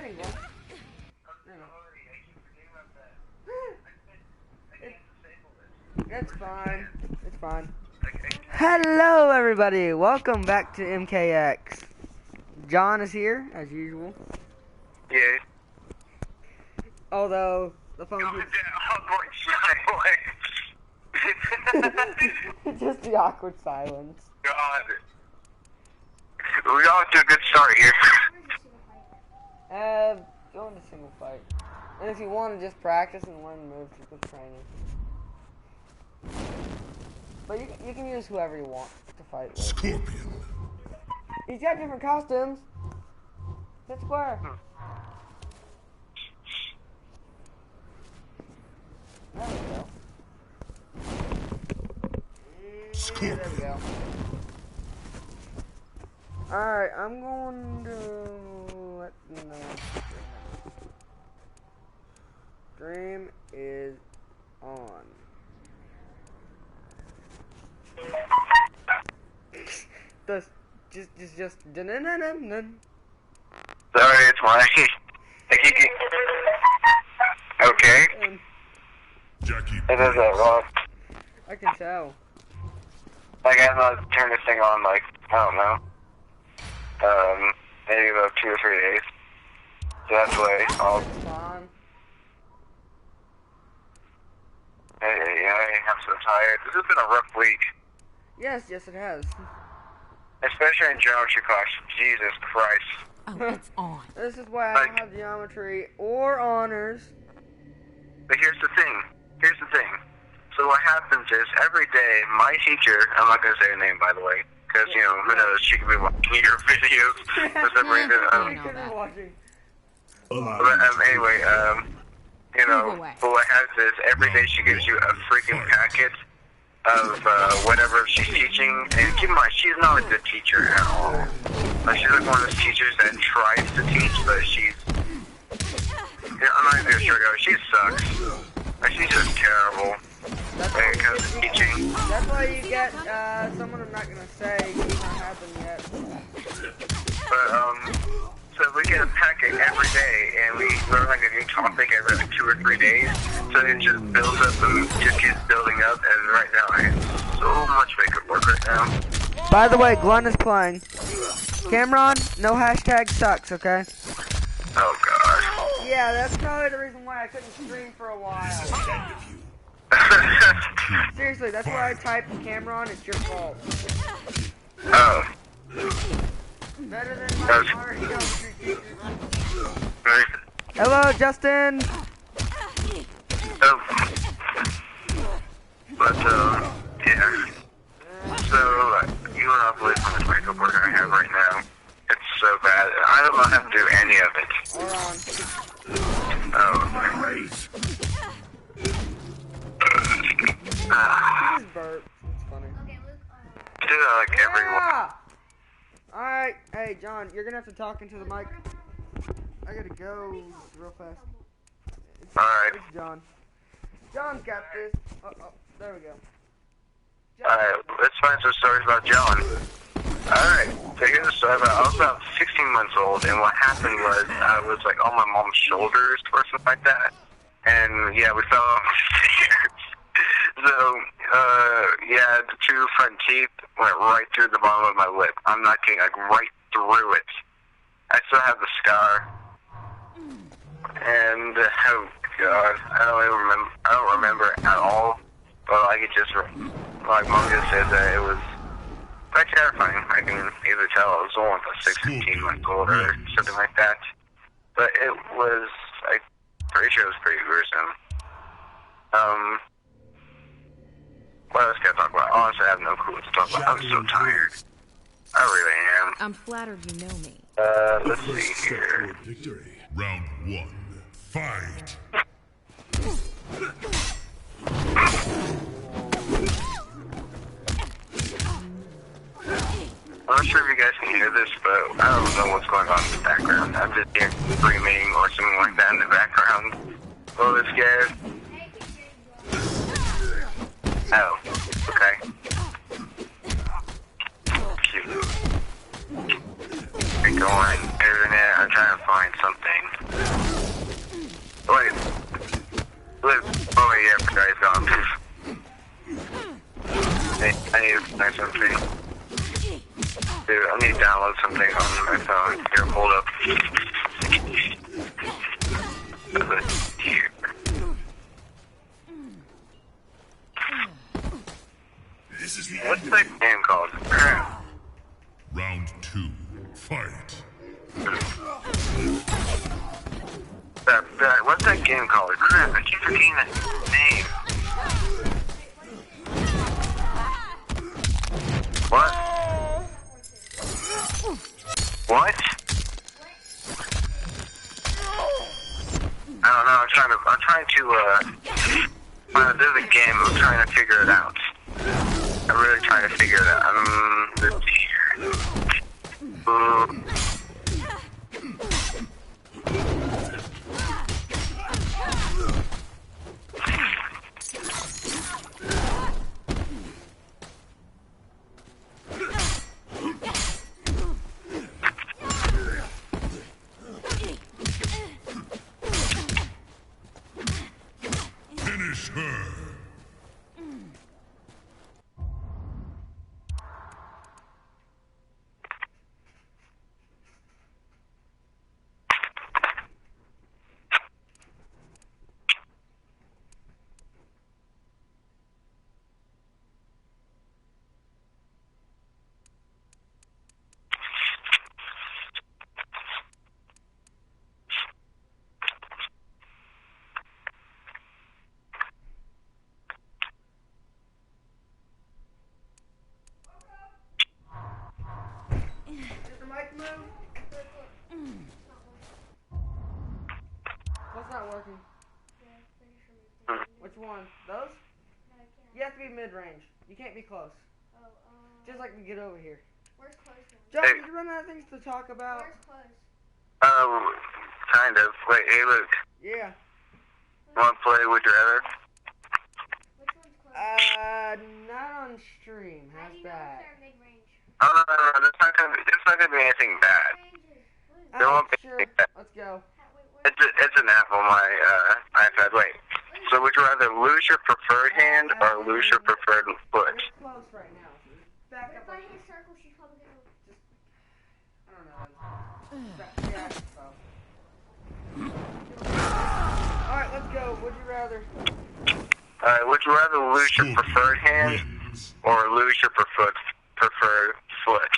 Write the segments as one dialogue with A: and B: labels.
A: fighting, man. It's fine. It's fine. Hello, everybody. Welcome back to MKX. John is here, as usual.
B: Yeah.
A: Although, the phone keeps... Just the awkward silence.
B: God. We all do a good start here.
A: Go into single fight. And if you want to just practice and learn moves with training. But you can use whoever you want to fight with.
C: Scorpion.
A: He's got different costumes. Hit square. There we go.
C: Scorpion.
A: There we go. Alright, I'm going to let you know. Stream is on. Just dun dun dun dun dun.
B: Sorry, it's my. Okay.
C: Jackie.
B: It is wrong.
A: I can tell.
B: Like, I'm gonna turn this thing on, like, I don't know. Maybe about 2 or 3 days. So that's why I'll.
A: It's fine.
B: I'm so tired. This has been a rough week.
A: Yes, it has.
B: Especially in geometry class. Jesus Christ.
D: Oh, it's on.
A: This is why I don't have geometry or honors.
B: But here's the thing. So what happens is, every day, my teacher, I'm not going to say her name, by the way, because, you know, who knows, she could be watching your videos for some reason. Anyway, you know, but what happens is, every day she gives you a freaking packet of whatever she's teaching, and keep in mind, she's not a good teacher at all. She's like one of those teachers that tries to teach, but she's, I'm not even sure, guys, she sucks. She's just terrible when it comes to teaching.
A: That's why you get someone I'm not gonna say, it's not happened yet.
B: But so we get a packet every day, and we learn like a new topic every like 2 or 3 days. So it just builds up and just keeps building up. And right now, I have so much makeup work right now.
A: By the way, Glenn is playing. Cameron, no hashtag sucks, okay?
B: Oh god.
A: Yeah, that's probably the reason why I couldn't stream for a while. Seriously, that's why I typed Cameron, it's your fault.
B: Oh.
A: Better than my Mario.
B: Right.
A: Hello, Justin!
B: Oh. But, yeah. So, you will not believe how much makeup work I have right now. It's so bad. I don't know how to do any of it.
A: Hold on.
B: Oh.
A: He just burped. It's funny.
B: I do that like everyone.
A: Alright, hey John, you're gonna have to talk into the mic. I gotta go real fast.
B: Alright.
A: It's John. John's got this. Oh, there we go.
B: Alright, let's find some stories about John. Alright, so here's a story about, I was about 16 months old, and what happened was, I was like on my mom's shoulders or something like that, and yeah, we fell off the stairs. So, yeah, the 2 front teeth went right through the bottom of my lip. I'm not kidding, like right through it. I still have the scar. And, oh god, I don't remember at all. But I could just, like Mom just said that it was quite terrifying. I can either tell I was only like 16 months old or something like that. But it was, I'm pretty sure it was pretty gruesome. What else can I talk about? Honestly, I have no clue what to talk about. I'm so tired. I really am.
D: I'm flattered you know me.
B: Let's see here.
C: Victory. Round 1. Fight.
B: I'm not sure if you guys can hear this, but I don't know what's going on in the background. I'm just hearing screaming or something like that in the background. A little bit scared. Oh, okay. Cute. Get going. Internet, I'm trying to find something. my phone. Here, hold up. Here.
C: This is the
B: What's
C: end.
B: that game called? Crap.
C: Round 2. Fight.
B: What's that game called? Crap, I keep forgetting that name. What? What? I don't know. I'm trying to there's a game. I'm trying to figure it out. I'm really trying to figure it out. Let's see here.
C: Finish her.
A: Did the mic move? What's not working? Which one? Those? You have to be mid-range. You can't be close. Just like we get over here.
E: Where's close then?
A: John, did you run out of things to talk about?
E: Where's close?
B: Kind of. Wait, hey, look.
A: Yeah.
B: Want to play Would You Rather?
E: Which one's close?
A: Not on stream.
E: How
A: How's
E: do you know
A: that?
E: if they're mid-range?
B: Oh, no, it's not gonna be anything bad.
E: Mid-range is blue.
B: There won't be
A: Sure.
B: anything bad.
A: Let's go.
E: Wait,
B: It's an app on my iPad. Wait. So would you rather lose your preferred hand or lose your preferred foot?
A: It's close right now. Back
E: What
A: up.
E: if I hit a circle, she's probably gonna...
A: I don't know. Yeah, so. Alright, let's go. Would you rather?
B: Would you rather lose your preferred hand
C: Wins.
B: or lose your preferred foot?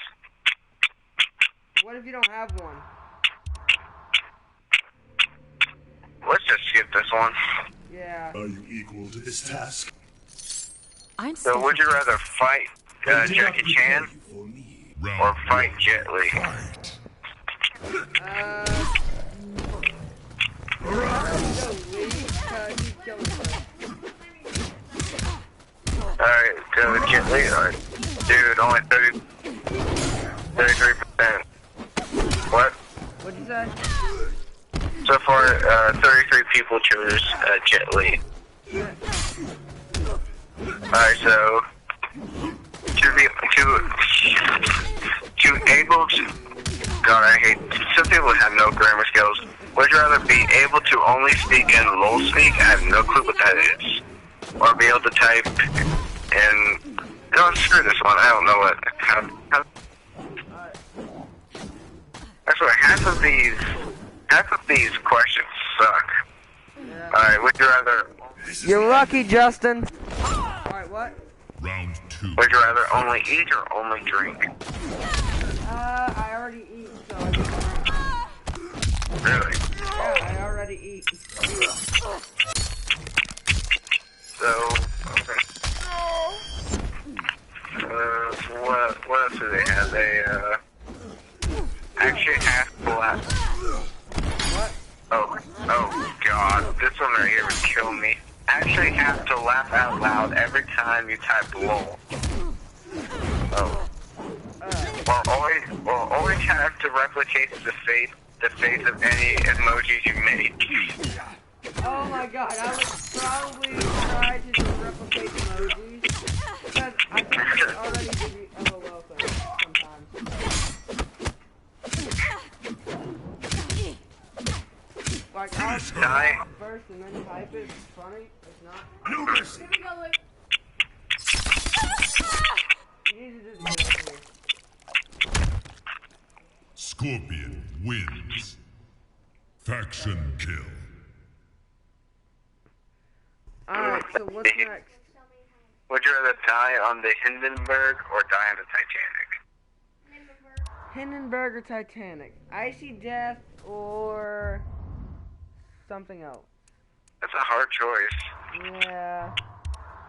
A: What if you don't have one?
B: Let's just skip this one.
A: Yeah.
C: Are you equal to this task?
D: I'm
B: So
D: still
B: would you rather fight Jackie Chan
C: For me.
B: or
C: Round
B: fight
C: 1.
B: Jet Li?
C: Fight.
A: Go Lee, because he killed her.
B: Alright, go with Jet Li. Alright. Dude, only 33%. What?
A: What'd you say?
B: So far, 33 people chose Jet Li. Alright, so to able to, God, I hate, some people have no grammar skills. Would you rather be able to only speak in lol speak? I have no clue what that is. Or be able to type in, no, screw this one, I don't know what, how that's what, half of these questions suck.
A: Yeah.
B: Alright, would you rather,
A: You're lucky, Justin. Alright, what?
C: Round 2.
B: would you rather only eat or only drink?
A: I already eat, so I just drink.
B: Really?
A: Yeah, I already eat.
B: So, okay. What else do they have? They, actually have black.
A: What?
B: Oh god, this one right here would kill me. Actually have to laugh out loud every time you type lol. Oh. Or always have to replicate the face of any emojis you made.
A: Oh my god, I would probably try to just replicate emojis. Because I think I already do the LOL thing sometimes. Like, I'll
B: Die.
A: first and then type it. It's funny. It's not.
C: No mercy.
E: Here we go, Luke.
A: You need to do this here.
C: Scorpion wins. Faction kill.
A: Alright, so what's next?
B: Would you rather die on the Hindenburg or die on the Titanic?
A: Hindenburg or Titanic? Icy death or something else?
B: That's a hard choice.
A: Yeah.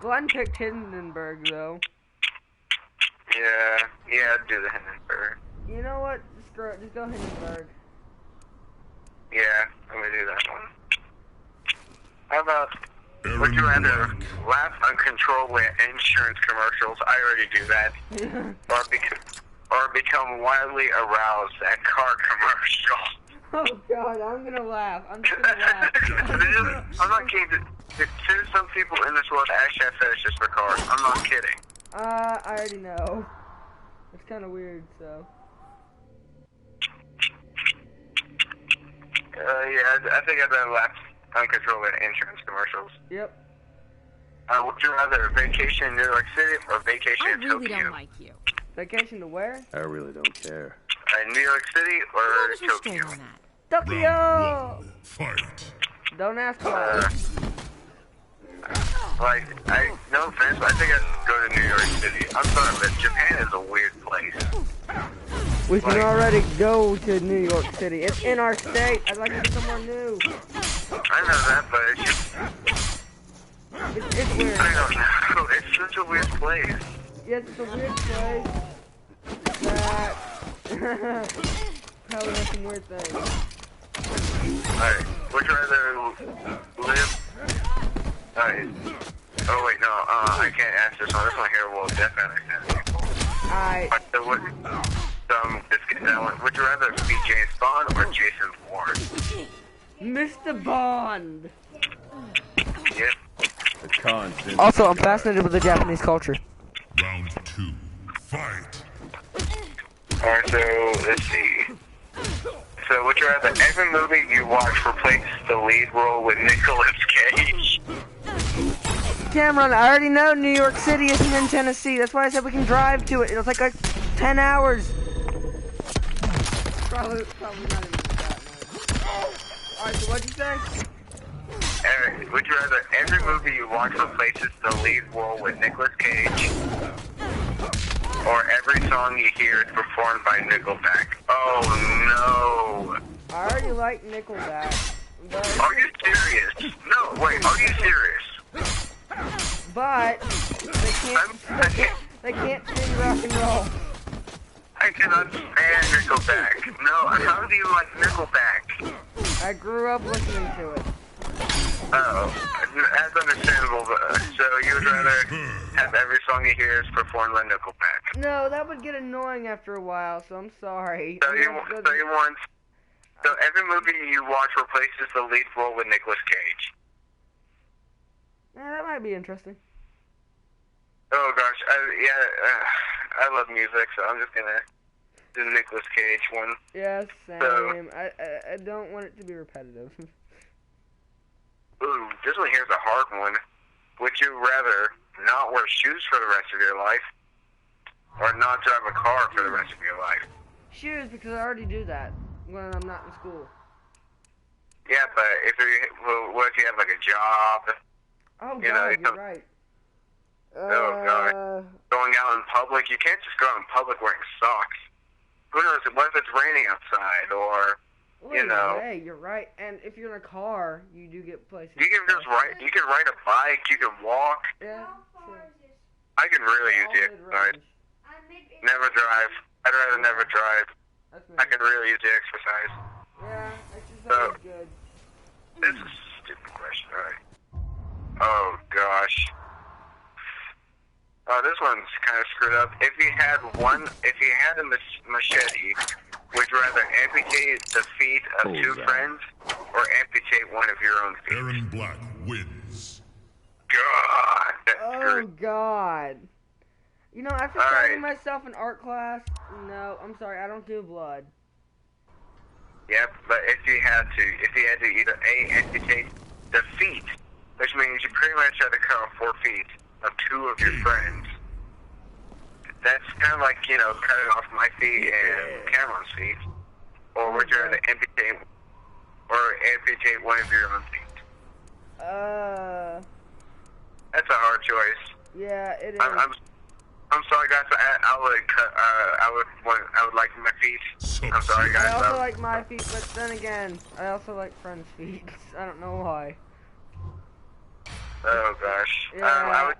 A: Glenn picked Hindenburg though.
B: Yeah, I'd do the Hindenburg.
A: You know what? Screw it. Just go Hindenburg.
B: Yeah, I'm gonna do that one. How about,
C: Aaron
B: would you rather
C: Black.
B: laugh uncontrollably at insurance commercials? I already do that. Or become wildly aroused at car commercials.
A: Oh god, I'm gonna laugh. I'm just gonna laugh.
B: I'm not kidding. There's some people in this world actually have fetishes for cars. I'm not kidding.
A: I already know. It's kind of weird, so.
B: Yeah, I think I'd rather laugh uncontrollably at insurance commercials.
A: Yep.
B: Would you rather vacation in New York City or vacation
D: I
B: in
D: really
B: Tokyo?
D: don't like you.
A: Vacation to where?
F: I really don't care.
B: New York City or
D: What was your straight
B: Tokyo?
D: on that?
A: Tokyo!
C: Round 1. Fight.
A: Don't ask why.
B: No offense, but I think I'd go to New York City. I'm sorry, but Japan is a weird place.
A: We can already go to New York City. It's in our state. I'd like to go somewhere new.
B: I know that, but it's just,
A: It's weird.
B: I don't know. It's such a weird place.
A: Yes, it's a weird place. That probably has some weird things.
B: Alright, would you rather live? Alright. Oh wait, no, I can't answer this one. This one here will definitely send people.
A: Alright.
B: Just get that one. Would you rather be James Bond or Jason Bourne?
A: Mr. Bond.
B: Yeah.
F: The content.
A: Also, I'm fascinated with the Japanese culture.
C: Round 2. Fight.
B: Alright, so let's see. So would you rather every movie you watch replace the lead role with Nicolas Cage?
A: Cameron, I already know New York City isn't in Tennessee. That's why I said we can drive to it. It'll take like 10 hours. Probably not even that much. Alright, so what'd you say?
B: Would you rather every movie you watch replaces the lead role with Nicolas Cage? Or every song you hear is performed by Nickelback? Oh no!
A: I already like Nickelback. But
B: Are you serious? No, wait, are you serious?
A: But they can't sing rock and roll.
B: I cannot stand Nickelback. No, how do you like Nickelback?
A: I grew up listening to it.
B: Oh, that's understandable. So you would rather have every song you hear is performed by Nickelback?
A: No, that would get annoying after a while, so I'm sorry.
B: So every movie you watch replaces the lead role with Nicolas Cage?
A: Yeah, that might be interesting.
B: Oh gosh, I love music, so I'm just gonna do the Nicolas Cage one.
A: Yeah, same.
B: So-
A: I don't want it to be repetitive.
B: Ooh, this one here's a hard one. Would you rather not wear shoes for the rest of your life, or not drive a car for the rest of your life?
A: Shoes, because I already do that when I'm not in school.
B: Yeah, but what if you have like a job?
A: Oh,
B: You know,
A: God, you're right.
B: Oh, God. Going out in public, you can't just go out in public wearing socks. Who knows? What if it's raining outside, or you know?
A: Hey, you're right. And if you're in a car, you do get places.
B: You can just ride. You can ride a bike. You can walk.
A: Yeah.
E: How far is this?
B: I can really use the exercise. Never drive. I'd rather never drive.
A: That's
B: I can really use the exercise.
A: Yeah, exercise is good.
B: This is a stupid question, right? Oh gosh. Oh, this one's kind of screwed up. If you had a machete, would you rather amputate the feet of two friends or amputate one of your own feet?
C: Aaron Black wins.
B: God, that's
A: Oh,
B: screwed.
A: God. You know, after
B: All
A: finding
B: right.
A: myself in art class, no, I'm sorry, I don't do blood.
B: Yep, but if you had to either amputate the feet, which means you pretty much had to cut off 4 feet of 2 of your friends. That's kind of like, cutting off my feet and Cameron's feet. Or would you rather amputate one of your own feet? That's a hard choice.
A: Yeah, it is.
B: I'm sorry, guys. I would like my feet. I'm sorry, guys.
A: I also like my feet, but then again, I also like friends' feet. I don't know why.
B: Oh gosh.
A: Yeah,
B: I would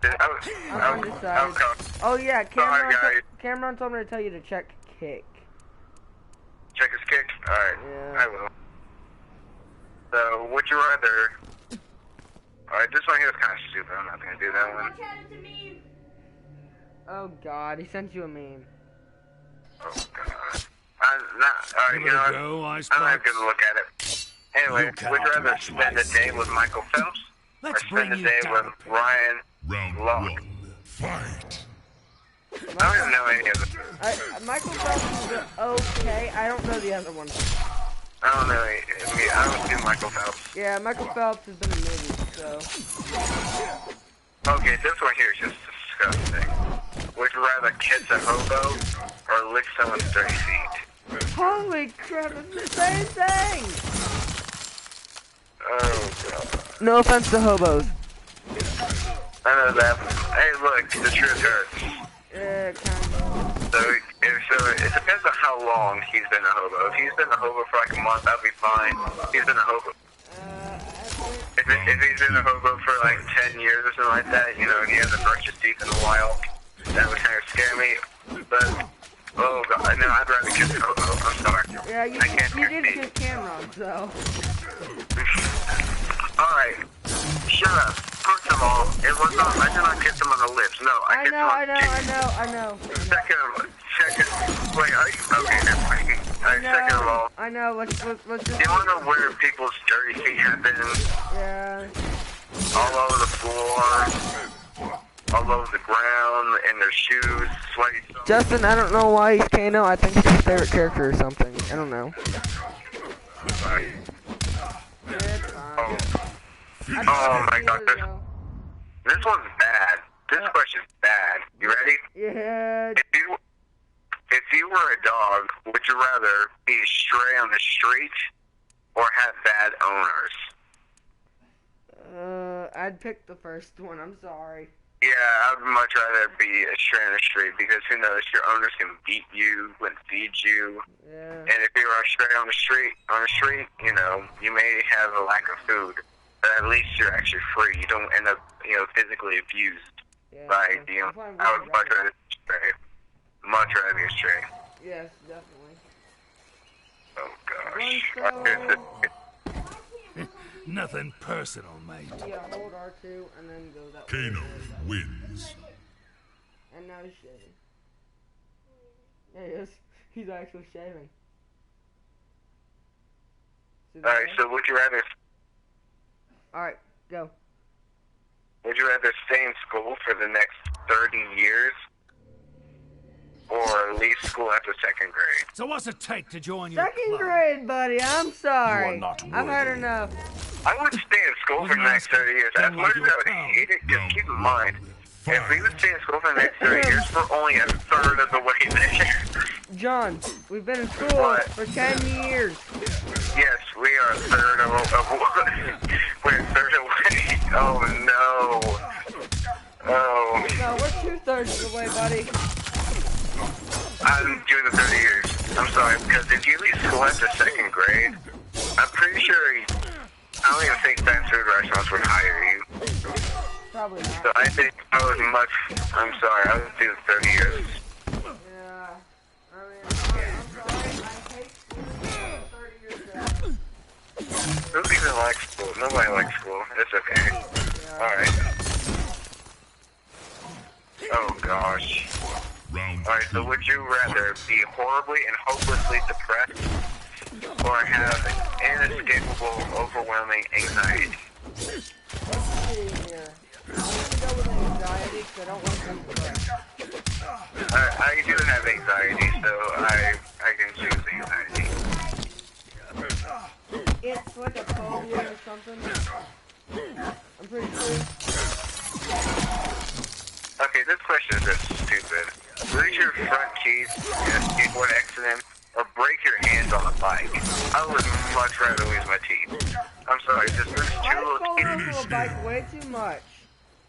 A: oh yeah,
B: Sorry, guys.
A: Cameron told me to tell you to check kick.
B: Check his kick? Alright,
A: Yeah.
B: I will. So, would you rather... Alright, this one here is kind of stupid. I'm not going to do that one.
A: Oh god, he sent you a meme.
B: Oh god. Alright, you know what? I'm not going to look at it. Anyway, would you rather spend a day with Michael Phelps? Or spend a day with Ryan
C: Round
B: Locke?
C: 1. Fight.
B: I don't even know any of them.
A: Michael Phelps is okay. I don't know the other one.
B: I don't know any. I mean, I don't do Michael Phelps.
A: Yeah, Michael Phelps has been in movies, so.
B: Okay, this one here is just disgusting. Would you rather kiss a hobo or lick someone's dirty feet?
A: Holy crap, it's the same thing!
B: Oh god.
A: No offense to hobos.
B: I know that. Hey, look, the truth hurts.
A: Yeah, kind of.
B: So it depends on how long he's been a hobo. If he's been a hobo for like a month, that'll be fine. He's been a hobo. If he's been a hobo for like 10 years or something like that, you know, and he hasn't brushed his teeth in a while, that would kind of scare me. But, oh god, no, I'd rather kiss a hobo. I'm sorry.
A: Yeah, you did kiss Cameron, so.
B: Alright, shut up. First of all, it was not, I did not kiss him on the lips. No, I kissed him on the cheek.
A: I know.
B: Second, wait, are you, okay, never mind. Alright, second of all,
A: I know, let's just.
B: you want to know where people's dirty feet have been?
A: Yeah.
B: All over the floor, all over the ground, in their shoes, sweaty.
A: Justin, I don't know why he's Kano. I think it's his favorite character or something. I don't know.
B: Sorry.
A: It's fine.
B: Oh my god, this one's bad. This question's bad. You ready?
A: Yeah.
B: If you were a dog, would you rather be a stray on the street or have bad owners?
A: I'd pick the first one. I'm sorry.
B: Yeah, I would much rather be a stray on the street because who knows, your owners can beat you, and feed you.
A: Yeah.
B: And if you're a stray on the street, you know, you may have a lack of food, but at least you're actually free. You don't end up, you know, physically abused by, you know, I would much rather be a stray. Much rather be a stray.
A: Yes, definitely.
B: Oh gosh.
C: Nothing personal, mate.
A: Yeah, hold R2 and then go that way.
C: Kano wins.
A: And now he's shaving. Yeah, he is. He's actually shaving.
B: Alright, so would you rather...
A: Alright, go.
B: Would you rather stay in school for the next 30 years or leave school after second grade?
G: So what's it take to join your
A: Second
G: club?
A: grade, buddy. I'm sorry.
G: You are not
A: I've had
G: worthy.
A: enough.
B: I would stay in school for the next 30 years. As much as I would hate it, just keep in mind, if we would stay in school for the next 30 years, we're only a third of the way there.
A: John, we've been in school
B: What?
A: for 10 years.
B: Yes, we are a third of we're a third away. Oh no. Oh.
A: No, we're 2/3 of the way, buddy.
B: I'm doing the 30 years. I'm sorry, because if you leave school after second grade, I'm pretty sure I don't even think fast food restaurants would hire you.
A: Probably not.
B: So I think I would I'm sorry, I would do 30 years.
A: Yeah. I mean, I'm sorry. I hate school. 30 years back.
B: Who even likes school? Nobody likes school. It's okay. Alright. Oh gosh. Alright, so would you rather be horribly and hopelessly depressed or have inescapable, overwhelming anxiety?
A: Let's see here. I'm gonna go with anxiety because I don't want to be depressed.
B: I do have anxiety, so I can choose anxiety.
A: It's like a phobia or something. I'm pretty sure.
B: Okay, this question is just stupid. Lose your front keys in a skateboard accident or break your hands on a bike. I would much rather lose my teeth. I'm sorry, just there's two
A: I've
B: little
A: fallen
B: teeth.
A: off of a bike way too much,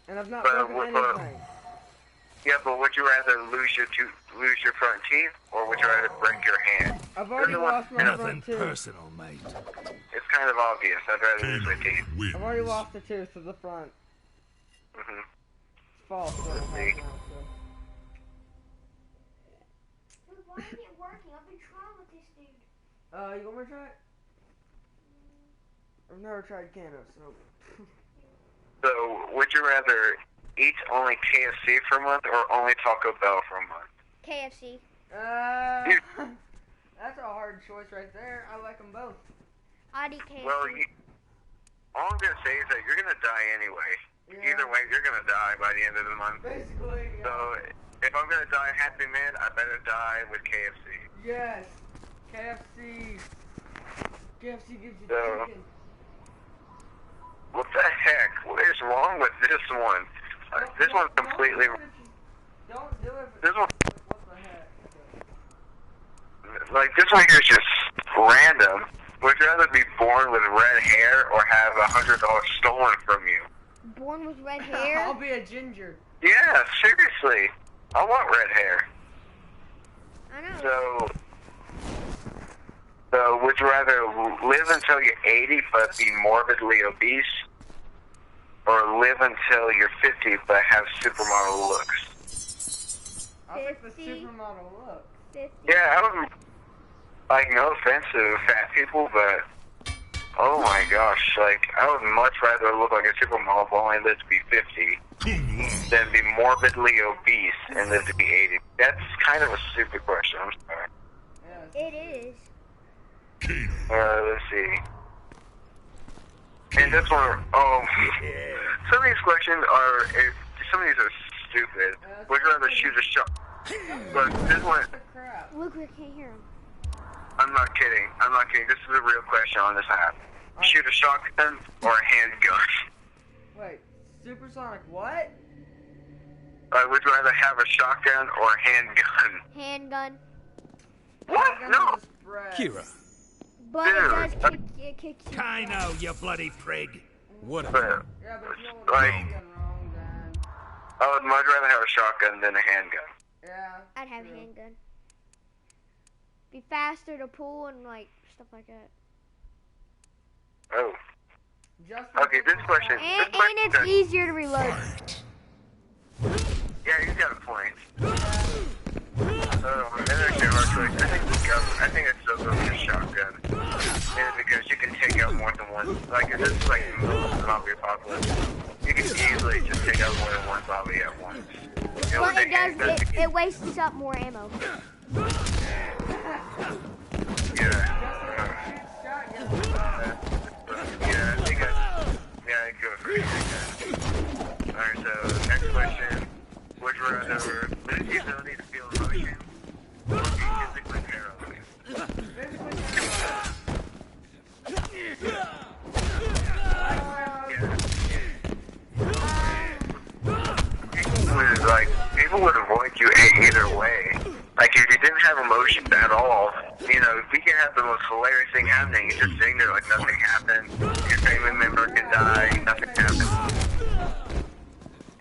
A: and I've not
B: But-
A: broken
B: but-
A: anything.
B: Yeah, but would you rather lose your front teeth, or would you rather break your hand?
A: I've already lost my
C: Nothing
A: front tooth.
C: personal, mate.
B: It's kind of obvious. I'd rather lose my teeth.
C: Wins.
A: I've already lost the tooth to the front.
B: hmm
A: It's false. So I don't have it now, so.
E: Dude, why ain't it working? I've been trying with this dude.
A: You want me to try it? I've never tried Cano, so.
B: So, would you rather eat only KFC for a month or only Taco Bell for a month?
E: KFC.
A: That's a hard choice right there. I like them both.
E: I'd eat KFC.
B: Well, all I'm gonna say is that you're gonna die anyway.
A: Yeah.
B: Either way, you're gonna die by the end of the month.
A: Basically, yeah.
B: So, if I'm gonna die a happy man, I better die with KFC.
A: Yes. KFC. KFC gives you
B: So-
A: chicken.
B: What the heck? What is wrong with this one? This one's completely.
A: Don't do it.
B: This one,
A: What the heck?
B: like this one here is just random. Would you rather be born with red hair or have $100 stolen from you?
E: Born with red
A: I'll
E: hair.
A: be a ginger.
B: Yeah, seriously. I want red hair.
E: I know.
B: So would you rather live until you're 80 but be morbidly obese, or live until you're 50 but have supermodel looks?
A: I'll take the
E: 50.
A: supermodel look.
E: 50.
B: Yeah, I don't, like, no offense to fat people, but oh my gosh, like, I would much rather look like a supermodel but only live to be 50
C: Cum laude.
B: than be morbidly obese and live to be 80. That's kind of a stupid question, I'm sorry.
A: Yes.
E: It is.
C: Kano.
B: Let's see. And this one, some of these questions are, some of these are stupid. Would you rather shoot a shot? But this one,
A: Crap.
E: Look, we can't hear him.
B: I'm not kidding. This is a real question on this app. Shoot a shotgun or a handgun?
A: Wait. Supersonic what?
B: Would you rather have a shotgun or a handgun?
E: Handgun.
B: What? No.
C: Kira.
E: But it does kick you.
C: Kano, you bloody prig. What
B: But,
A: Yeah, but if you don't
B: Like-
A: get it wrong, then.
B: I would much rather have a shotgun than a handgun.
A: Yeah.
E: I'd have a
A: true.
E: handgun. Be faster to pull and like stuff like that.
B: Oh.
A: Just
B: Okay, this question.
E: And
B: This question
E: it's easier to reload.
C: Fight.
B: Yeah, you got a point. That's actually a hard choice. I think I'd still go with a shotgun. And because you can take out more than one. Like, if it's like zombie apocalypse, you can easily just take out more than one zombie at once. You know,
E: But
B: with
E: it
B: a handgun,
E: does. It wastes up more ammo.
B: Yeah.
A: Shotgun.
B: Yeah, I think I'd go for a handgun. Alright, so next question. Would you rather lose the ability to feel emotion or be physically paralyzed? People would avoid you either way. Like, if you didn't have emotions at all, you know, we can have the most hilarious thing happening. You're just sitting there like nothing happened. Your family member can die, nothing happened.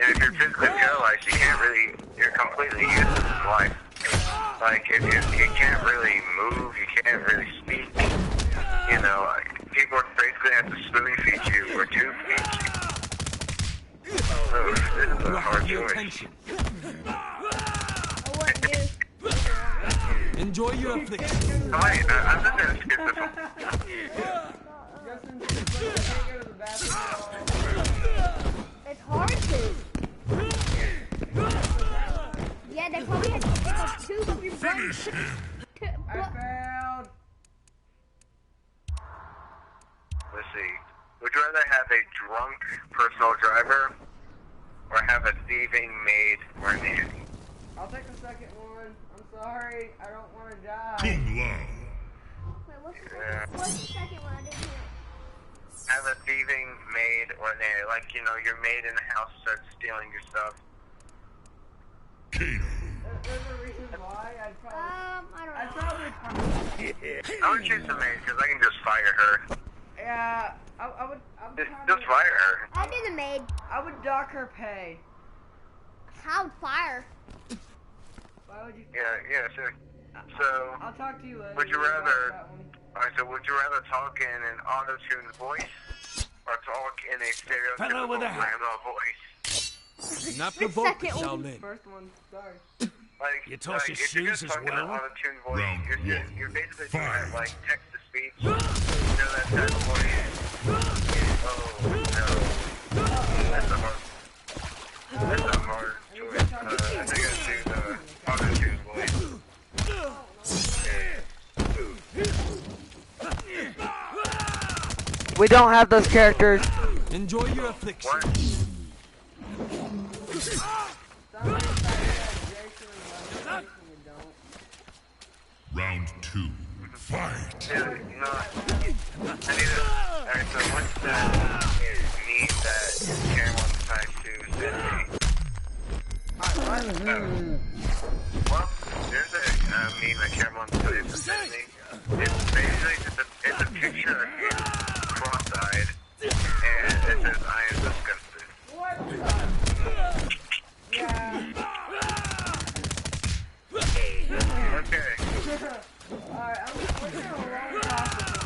B: And if you're physically paralyzed, you can't really, you're completely useless in life. Like, if you can't really move, you can't really speak, you know, like, people basically have to spoon feed you or tube feed you. So, this is a hard choice.
E: I wouldn't do.
C: Enjoy your affliction.
B: I'm just gonna skip this one.
A: Justin, can't go to the bathroom.
E: It's hard to. Yeah, they probably had to pick up 2 of your buttons.
A: I failed.
B: Let's see. Would you rather have a drunk personal driver or have a thieving maid or nanny?
A: I'll take the second one. I'm sorry. I don't want to die.
C: Cum laude.
E: Wait, what's the second one? I didn't hear it.
B: Have a thieving maid or nanny. Like, you know, your maid in the house starts stealing your stuff.
C: Kano.
A: There's a reason why I'd
E: I don't
A: I'd
E: know.
A: probably.
B: I would choose the maid because I can just fire her.
A: Yeah, I would.
B: Just fire her.
E: I do the maid.
A: I would dock her pay.
E: How fire?
A: Why would you?
B: Yeah, sure. So,
A: I'll talk to you later.
B: would you rather?
A: That one.
B: Alright, so would you rather talk in an auto-tuned voice or talk in a
C: Fellow
B: stereotypical
C: with a hat.
B: grandma voice?
C: Not
E: The
C: provoke me,
E: second one.
C: Shaolin.
A: First one. Sorry.
B: Like,
C: You toss your
B: if you're
C: shoes
B: just
C: as
B: talking in an
C: well?
B: auto-tuned voice,
F: Round
B: you're
F: one.
B: basically doing that,
F: Fight.
B: like, text-to-speech. You know that type of voice? Oh, no. That's a hard choice. I think I'd choose the auto-tuned voice.
A: We don't have those characters.
C: Enjoy your affliction.
F: Round two. Fight.
B: Dude, you know, I need to... Alright, so what's that meme that Karen wants to send me? Well, there's a meme that Karen wants to send me. It's basically just it's a picture of him cross-eyed, and it says, I am disgusted.
A: What the? Yeah.
B: Okay.
A: Alright, we're doing a long process.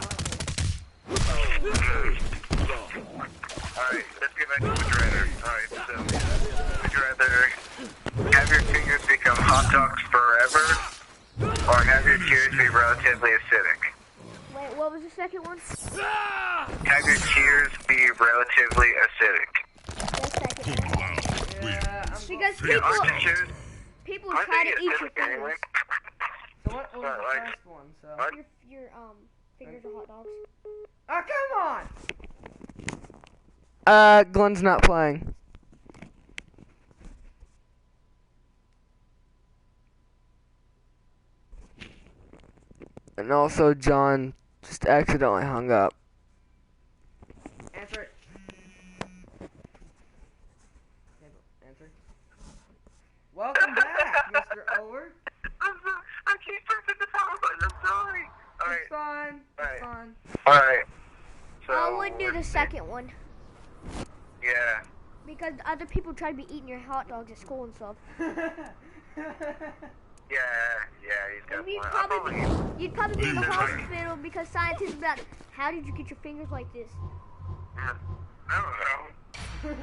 B: Alright, let's get back to Would You Rather. Alright, so, would you rather have your fingers become hot dogs forever, or have your tears be relatively acidic?
E: Wait, what was the second one?
B: Have your tears be relatively acidic.
E: The second one.
A: Yeah,
E: Because
B: Yeah, aren't you choose?
E: people
B: Aren't
E: try
B: they
E: to eat your
B: acidic anyway?
E: fingers.
A: So what was the
B: Like-
A: first one? So.
B: What?
E: Your fingers are hot dogs.
A: Oh, come on! Glenn's not playing. And also, John just accidentally hung up. Answer it. Answer. Welcome back, Mr. Ower.
B: I keep pressing the power button, I'm sorry. Alright,
A: It's fine.
B: Alright.
A: It's fine.
B: alright. So,
E: I would do the second one.
B: Yeah.
E: Because other people try to be eating your hot dogs at school and stuff.
B: Yeah, he's got
E: And you'd
B: one. I'll
E: you'd probably be in the hospital because scientists would be like, how did you get your fingers like this?
B: I don't know.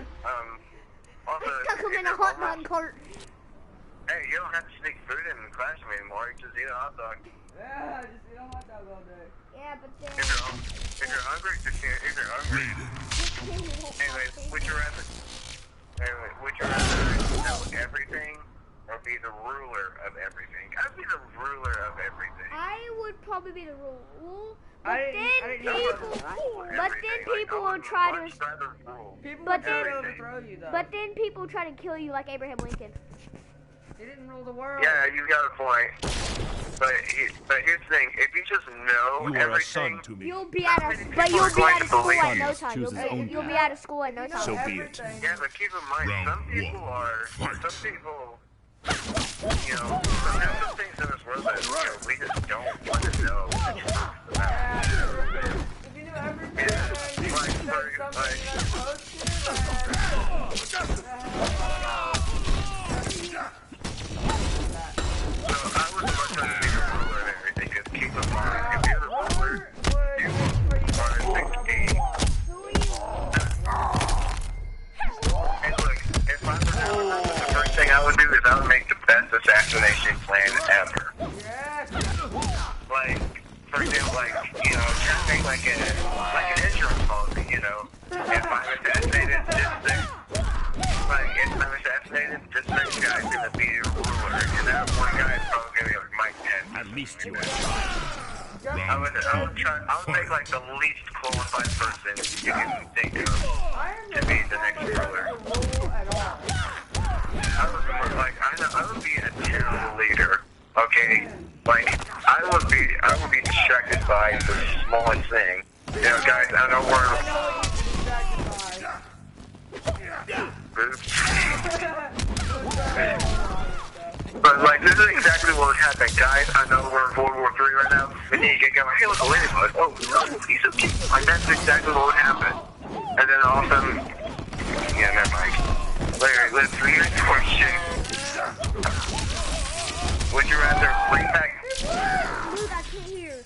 B: Also,
E: Stuck them in a
B: it's
E: hot
B: almost-
E: dog cart.
B: Hey, you don't have to sneak food in the classroom anymore. You just eat a hot dog.
A: Yeah, just eat a hot dog all day.
E: Yeah, but then...
B: If you're hungry, just if you're hungry. Anyway, would you rather know everything or be the ruler of everything? I'd be the ruler of everything.
E: I would probably be the rule.
A: I
E: But
A: didn't
E: then
A: know
E: people...
B: Rule
E: But
B: everything.
E: then
B: Like,
E: people
B: I
E: will
B: would
E: try to...
B: much rather rule.
A: People
E: But
A: would
E: then-
A: try to overthrow you, though.
E: But then people try to kill you like Abraham Lincoln.
A: He didn't rule the world.
B: Yeah, you got a point. But here's the thing: if you just know
C: You are a
B: everything,
C: son to me.
E: You'll be out of...
B: People
E: But you'll
B: are
E: be
B: going
E: out
B: to
E: of school
B: believe
E: at
B: you.
E: no time.
C: Choose his own
E: You'll be
C: path.
E: out of school at no time.
C: So be it.
A: Everything.
B: yeah, but keep in mind,
F: Round
B: some people
F: one.
B: are,
F: Fight.
B: some people, you know, there's some things in this world that we just don't want to know.
A: If you knew everything,
B: Yeah,
A: you
B: like,
A: said
B: for-
A: something
B: like-
A: you're supposed to,
B: So I would much rather be the ruler of everything. Because keep in mind, if you're the ruler, you are 16. And look, if I were the ruler, the first thing I would do is I would make the best assassination plan ever. Like, for example, like, you know, try to make like an insurance policy, you know. If I'm assassinated, this next guy's gonna be a ruler, and that one guy is probably gonna be like Mike Pence.
C: At least you are.
B: I would make like the least qualified person you can think of to be the next ruler. I would be a terrible leader, okay? Like, I would be distracted by the smallest thing. You know, guys, I know we're... But like, this is exactly what would happen, guys. I know we're in World War III right now, and then you get going, hey, look, a ladybug. Oh, no, he's so cute. Like, that's exactly what would happen. And then all of a sudden, yeah, never mind. Larry, let's read the question. Would you rather bring back...
E: Dude, I can't hear.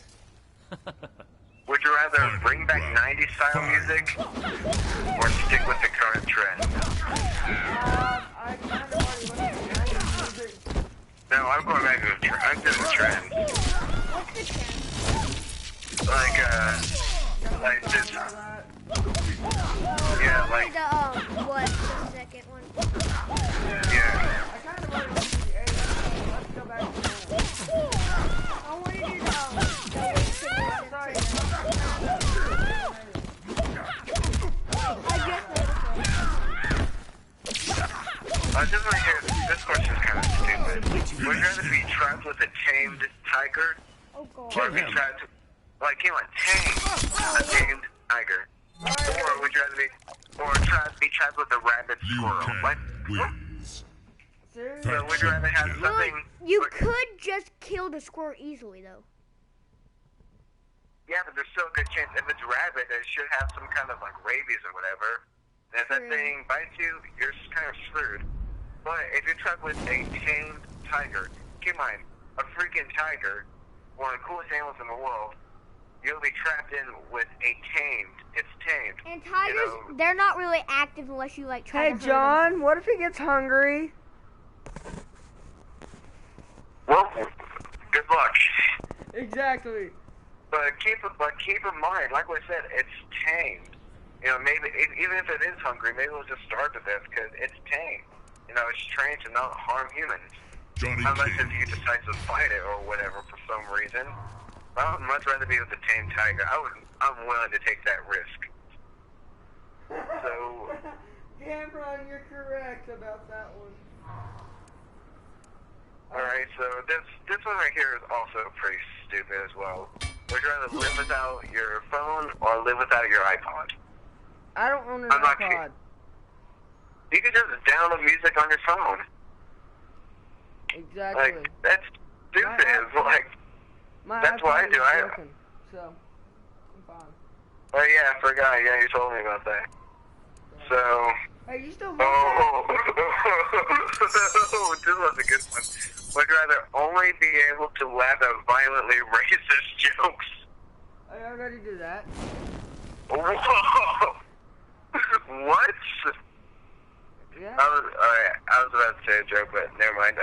B: Would you rather bring back 90s style music or stick with the current trend?
A: I kind of already went to 90s music.
B: No, I'm going back to the trend. I'm doing the trend.
E: What's the trend?
B: Like this. Yeah, like.
E: What? The second one?
B: Yeah.
A: I kind of already went to the 80s. Let's go back to the...
E: I want to do the
A: Sorry.
B: I just want to hear, this question's kind of stupid. Would you rather be trapped with a tamed tiger?
E: Oh god.
B: Or be trapped, like, come on, a tamed tiger? Or would you rather be trapped with a rabid squirrel? What?
F: Wins.
B: So would you rather have something...
E: You could just kill the squirrel easily, though.
B: Yeah, but there's still a good chance. If it's rabid, it should have some kind of, like, rabies or whatever. And if that thing bites you, you're kind of screwed. But if you're trapped with a tamed tiger, keep in mind, a freaking tiger, one of the coolest animals in the world, you'll be trapped in with a tamed. It's tamed.
E: And tigers, they're not really active unless you, like, try to
A: Hey,
E: hurt
A: John, what if he gets hungry?
B: Well, good luck.
A: Exactly.
B: But keep in mind, like I said, it's tamed. You know, maybe even if it is hungry, maybe it'll just starve to death because it's tamed. You know, it's trained to not harm humans. Unless if you decide to fight it or whatever for some reason. I would much rather be with a tamed tiger. I'm willing to take that risk. So,
A: Cameron, you're correct about that one.
B: alright, so this one right here is also pretty stupid as well. Would you rather live without your phone or live without your iPod?
A: I don't own an
B: I'm not
A: iPod.
B: kidding. You can just download music on your phone.
A: Exactly.
B: Like, that's stupid.
A: My
B: that's what I
A: iPod
B: do.
A: is broken, so I'm fine.
B: Oh yeah, I forgot. Yeah, you told me about that. So.
A: Hey, you still
B: Oh, this was a good one. Would you rather only be able to laugh at violently racist jokes?
A: I already do that.
B: Whoa! What?
A: Yeah.
B: I was about to say a joke, but never mind.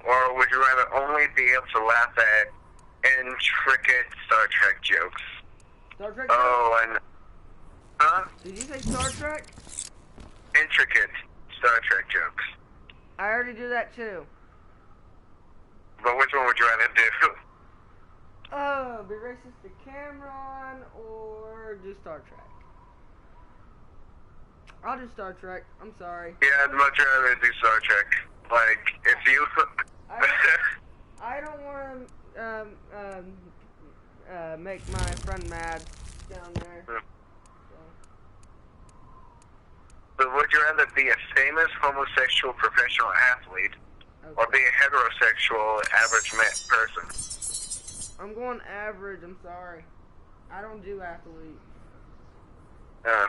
B: Or would you rather only be able to laugh at intricate Star Trek jokes?
A: Star Trek?
B: Oh, and huh?
A: Did you say Star Trek?
B: Intricate Star Trek jokes.
A: I already do that too.
B: But which one would you rather do?
A: Be racist to Cameron or do Star Trek? I'll do Star Trek. I'm sorry.
B: Yeah, I'd much rather do Star Trek. Like, if you...
A: I don't want to make my friend mad down there.
B: So would you rather be a famous homosexual professional athlete or be a heterosexual average person?
A: I'm going average, I'm sorry. I don't do athlete.
B: I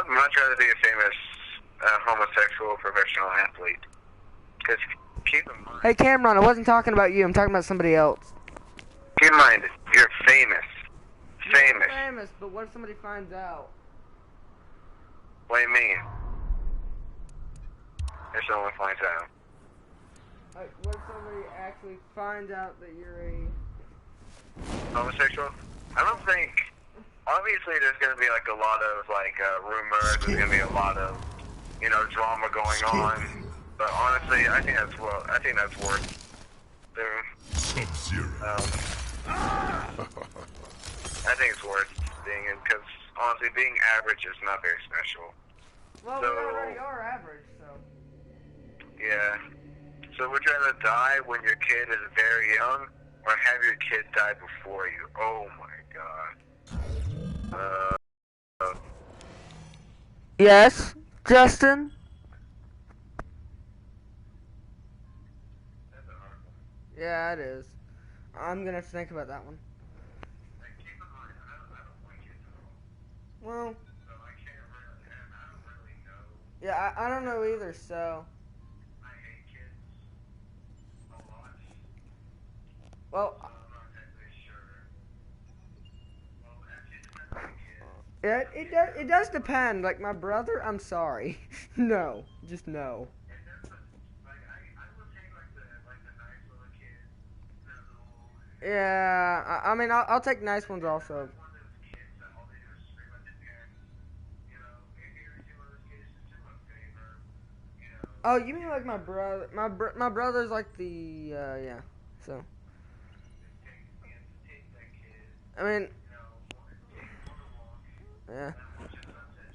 B: would much rather be a famous homosexual professional athlete. Because keep in mind...
A: Hey Cameron, I wasn't talking about you, I'm talking about somebody else.
B: Keep in mind, you're famous. Famous.
A: You're famous, but what if somebody finds out?
B: What do you mean? If someone finds out.
A: What if somebody actually finds out that you're a...
B: Homosexual? I don't think... Obviously, there's going to be, like, a lot of, like, rumors. There's going to be a lot of, you know, drama going on. But honestly, I think that's worth doing.
F: Sub-Zero.
B: I think it's worth being in, because, honestly, being average is not very special.
A: Well, we already are average, so...
B: Yeah. So would you rather die when your kid is very young, or have your kid die before you? Oh my god.
A: Yes, Justin? Yeah, it is. I'm gonna have to think about that one.
B: Like, keep in mind, I don't like kids at all.
A: Well,
B: So I can't really, and I don't really know.
A: yeah, I don't know either, so.
B: I hate kids a lot.
A: Well,
B: So I'm not exactly sure. Well, actually, it depends on the kid.
A: yeah, it does depend. Like, my brother, I'm sorry. No, just no.
B: And then, like, I would take, like, the nice little kids, the little...
A: Yeah, I mean, I'll take nice ones also.
B: One of those kids that all they do is scream at their parents. You know, if you're one of those kids, just do them a favor. You know...
A: Oh, you mean like my brother? My brother's like the, yeah, so.
B: Take that kid,
A: I mean,
B: you know, take him on a walk.
A: yeah.
B: Just attention.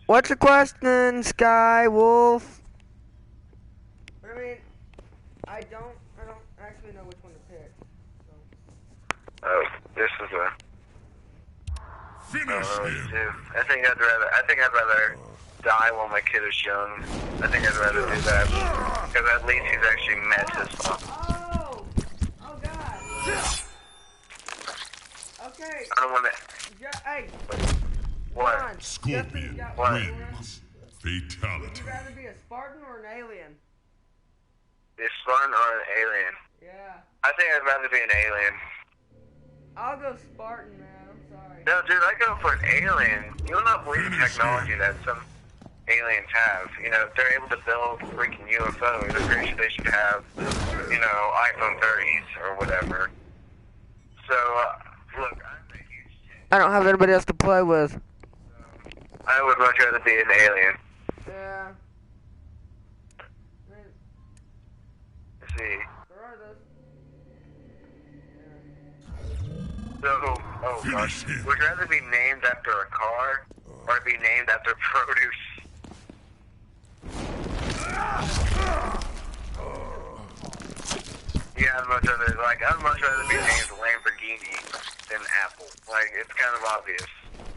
A: What's the question, Sky Wolf? But I mean, I don't actually know which one to pick. So.
B: Oh, this is a...
F: Finish him.
B: I think I'd rather die while my kid is young. I think I'd rather do that. Because at least he's actually met his mom.
A: Oh! Oh God! Okay.
B: I don't want to...
A: Hey,
B: What?
A: John,
F: Scorpion
A: What?
F: wins. Fatality.
A: Would you rather be a Spartan or an alien?
B: Be a Spartan or an alien?
A: Yeah.
B: I think I'd rather be an alien.
A: I'll go Spartan, man. I'm sorry.
B: No, dude, I go for an alien. You'll not believe the technology that some aliens have. You know, they're able to build freaking UFOs. I'm pretty sure they should have, you know, iPhone 30s or whatever. So, look, I'm a huge fan.
A: I don't have anybody else to play with.
B: I would much rather be an alien.
A: Yeah.
B: Let's see.
A: Where are those?
B: So, oh gosh, would you rather be named after a car or be named after produce? Yeah, I'd much rather be named Lamborghini than Apple. Like, it's kind of obvious.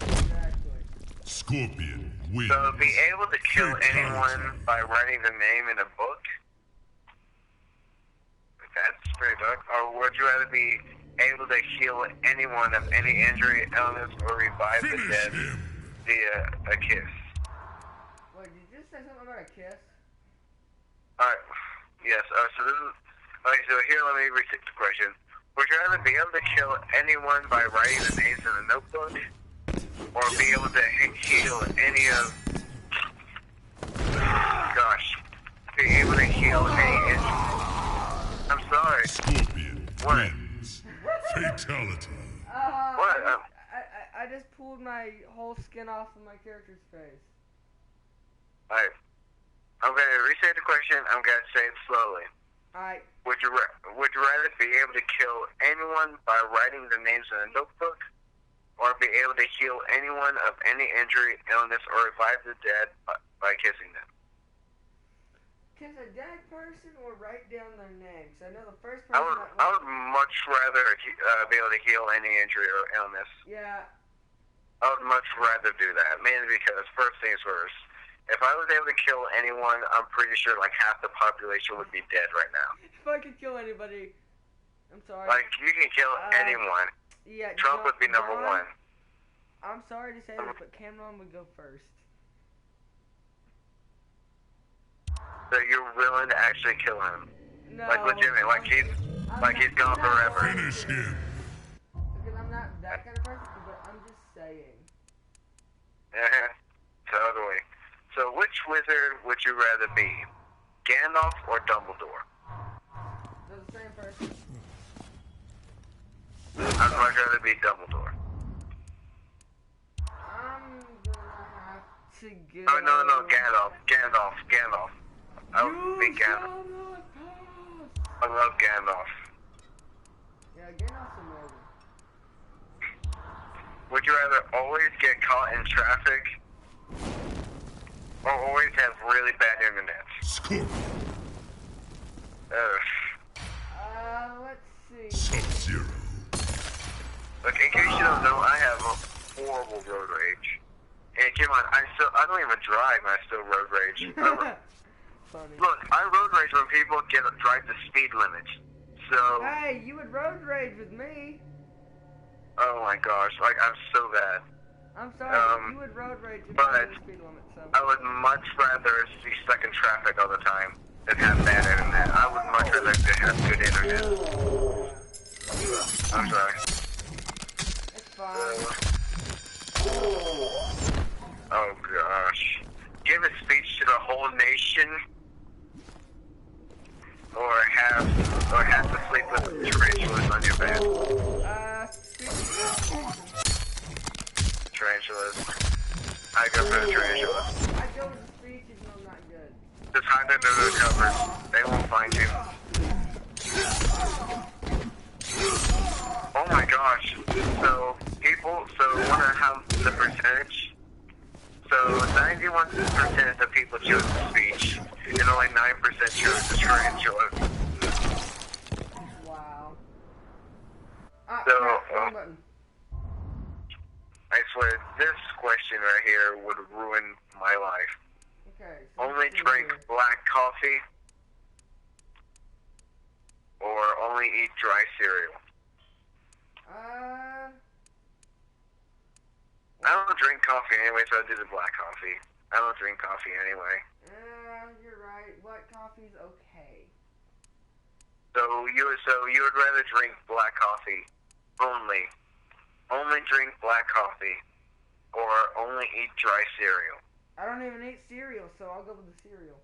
A: Exactly.
F: Scorpion wins.
B: So, be able to kill anyone by writing the name in a book? That's pretty dark. Or would you rather be able to heal anyone of any injury, illness, or revive the
F: Finish
B: dead
F: him.
B: via a kiss?
A: Wait, did you just say something about a kiss?
B: Alright, yes, so this is... Okay, so here, let me restate the question. Would you rather be able to kill anyone by writing the names in a notebook? Or be able to heal any of... Gosh. Be able to heal any injury. I'm sorry.
F: Scorpion
B: What?
F: wins. Fatality.
B: What?
A: I just pulled my whole skin off of my character's face.
B: Alright. I'm going to restate the question. I'm going to say it slowly.
A: Alright.
B: Would you rather be able to kill anyone by writing the names in a notebook? Or be able to heal anyone of any injury, illness, or revive the dead by kissing them?
A: Kiss a dead person or write down their names? I know the first
B: I
A: person
B: would much rather be able to heal any injury or illness.
A: Yeah.
B: I would much rather do that, mainly because first things first. If I was able to kill anyone, I'm pretty sure like half the population would be dead right now.
A: If I could kill anybody, I'm sorry.
B: Like you can kill anyone.
A: Yeah.
B: Trump would be number one.
A: I'm sorry to say this, but Cameron would go first.
B: So you're willing to actually kill him?
A: No.
B: Like legitimate, like he's gone forever.
F: Finish him.
A: Because I'm not that kind of person, but I'm just saying.
B: Yeah, totally. So which wizard would you rather be? Gandalf or Dumbledore?
A: They're the same person.
B: I'd much rather be Dumbledore.
A: I'm gonna have to go.
B: Oh no, Gandalf. I would be Gandalf. I love Gandalf.
A: Yeah, Gandalf's amazing.
B: Would you rather always get caught in traffic or always have really bad internet?
F: Scorpion.
A: Let's see.
F: Sub-Zero.
B: Look, in case you don't know, I have a horrible road rage. And keep in mind, I don't even drive and I still road rage.
A: Funny.
B: Look, I road rage when people drive the speed limit. So.
A: Hey, you would road rage with me.
B: Oh my gosh, like I'm so bad.
A: I'm sorry, you would road rage if I was in the speed limit, so.
B: I would much rather be stuck in traffic all the time than have bad internet. I would much rather have good internet. I'm sorry.
A: It's fine.
B: Oh gosh. Give a speech to the whole nation, or have to sleep with tarantulas on your bed. Tarantulas. I go for the tarantulas.
A: I go with the speech even though I'm not good.
B: Just hide under the covers. They won't find you. Oh my gosh. So wanna have the percentage? So 91% of people chose the speech, and only 9% chose the tarantula.
A: Wow.
B: So,
A: wrong button.
B: I swear, this question right here would ruin my life.
A: Okay. So
B: Only drink black coffee, or only eat dry cereal. I don't drink coffee anyway, so I do the black coffee. I don't drink coffee anyway.
A: You're right. Black coffee's okay.
B: So you would rather drink black coffee only drink black coffee, or only eat dry cereal.
A: I don't even eat cereal, so I'll go with the cereal.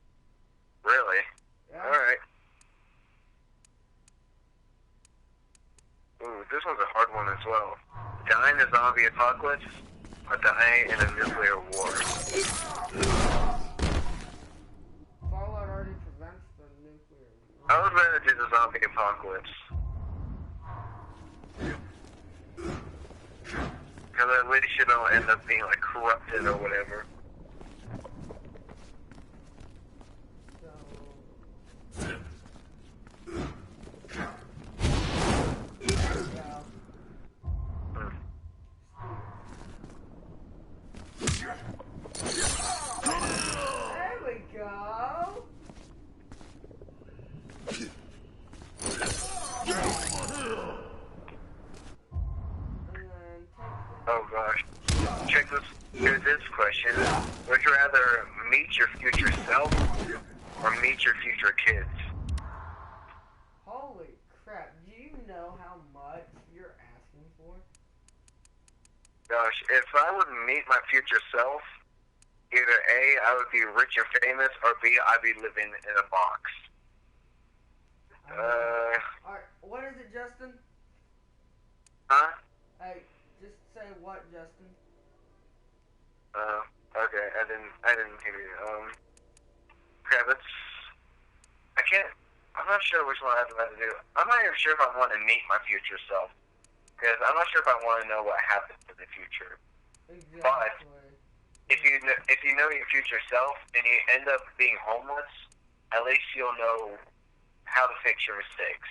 B: Really?
A: Yeah.
B: All right. Ooh, this one's a hard one as well. Die in a zombie apocalypse, or die in a nuclear war.
A: Fallout already prevents the nuclear war.
B: I would rather do the zombie apocalypse. Because at least you don't end up being like corrupted or whatever.
A: There we go.
B: Oh gosh. Check this. Here's this question. Would you rather meet your future self or meet your future kids?
A: Holy crap. Do you know how much you're asking for?
B: Gosh, if I would meet my future self, either A, I would be rich and famous, or B, I'd be living in a box.
A: Alright, what is it, Justin?
B: Huh?
A: Hey, just say what, Justin?
B: Okay, I didn't hear you. Okay, I'm not sure which one I'd rather do. I'm not even sure if I want to meet my future self, because I'm not sure if I want to know what happens in the future.
A: Exactly.
B: But if you know your future self and you end up being homeless, at least you'll know how to fix your mistakes.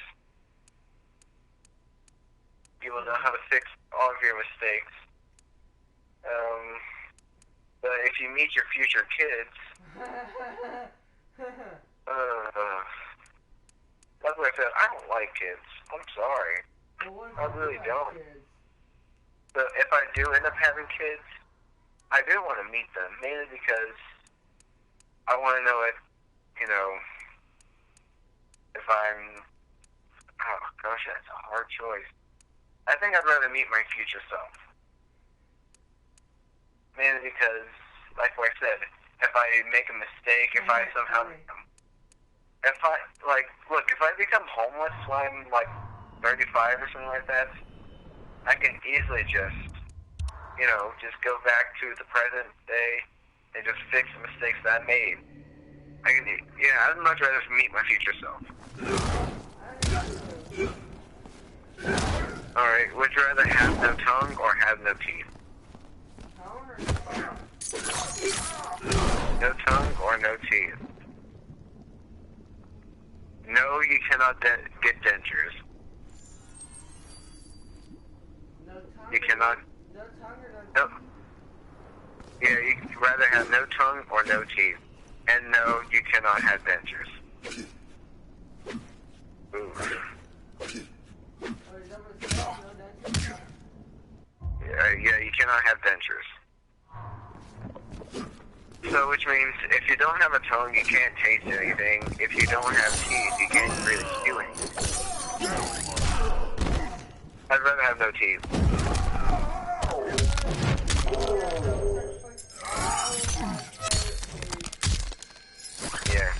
B: You will know how to fix all of your mistakes. But if you meet your future kids, like I said, I don't like kids. I'm sorry. I really don't.
A: Kids?
B: But if I do end up having kids, I do want to meet them, mainly because I want to know if I'm, oh gosh, that's a hard choice. I think I'd rather meet my future self. Mainly because, like I said, if I make a mistake, if I somehow, if I become homeless when I'm like 35 or something like that, I can easily just go back to the present day and just fix the mistakes that I made. I'd much rather meet my future self. Alright, would you rather have no tongue or have no teeth? No tongue or no teeth? No, you cannot get dentures.
A: No tongue?
B: You cannot.
A: No tongue or no
B: No. Yeah, you'd rather have no tongue or no teeth. And no, you cannot have dentures. Ooh. Yeah, you cannot have dentures. So, which means if you don't have a tongue, you can't taste anything. If you don't have teeth, you can't really chew anything. I'd rather have no teeth. Yeah.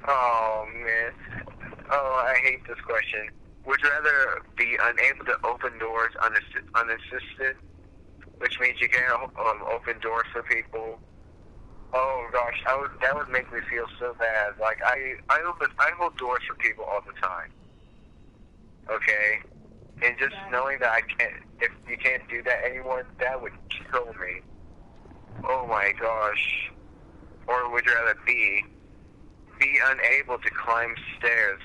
B: Oh, man. Oh, I hate this question. Would you rather be unable to open doors unassisted, which means you can't open doors for people? Oh gosh, that would make me feel so bad. Like I hold doors for people all the time. Okay, and just knowing that if you can't do that anymore, that would kill me. Oh my gosh. Or would you rather be unable to climb stairs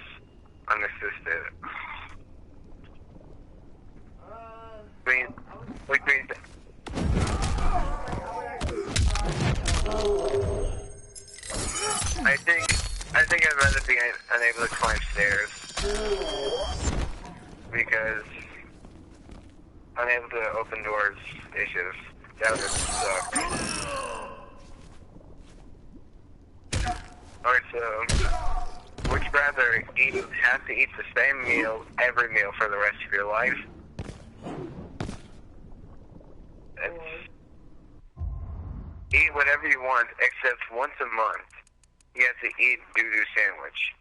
B: unassisted? I think I'd rather be unable to climb stairs because unable to open doors issues. That would suck. Alright, so would you rather have to eat the same meal every meal for the rest of your life? Eat whatever you want, except once a month, you have to eat doo-doo sandwich.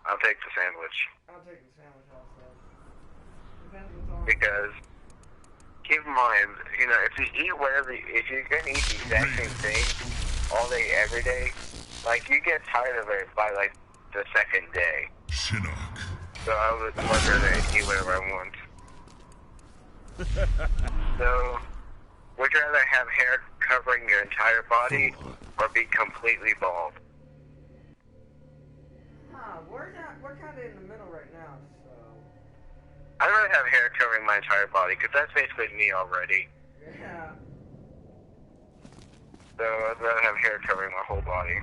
B: I'll take the sandwich.
A: I'll take the sandwich also.
B: Because, keep in mind, you know, if you're gonna eat the exact same thing all day, every day, like, you get tired of it by, like, the second day.
F: Shinnok.
B: So I would much rather eat whatever I want. So, would you rather have hair covering your entire body or be completely bald?
A: We're kind of in the middle right now, so...
B: I'd rather have hair covering my entire body, because that's basically me already.
A: Yeah.
B: So I'd rather have hair covering my whole body.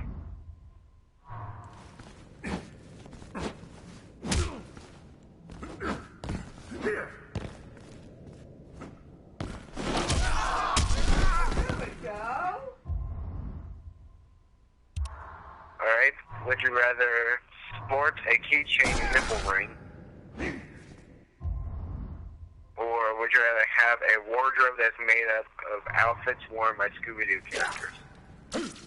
B: Alright, would you rather sport a keychain nipple ring? Or would you rather have a wardrobe that's made up of outfits worn by Scooby-Doo characters?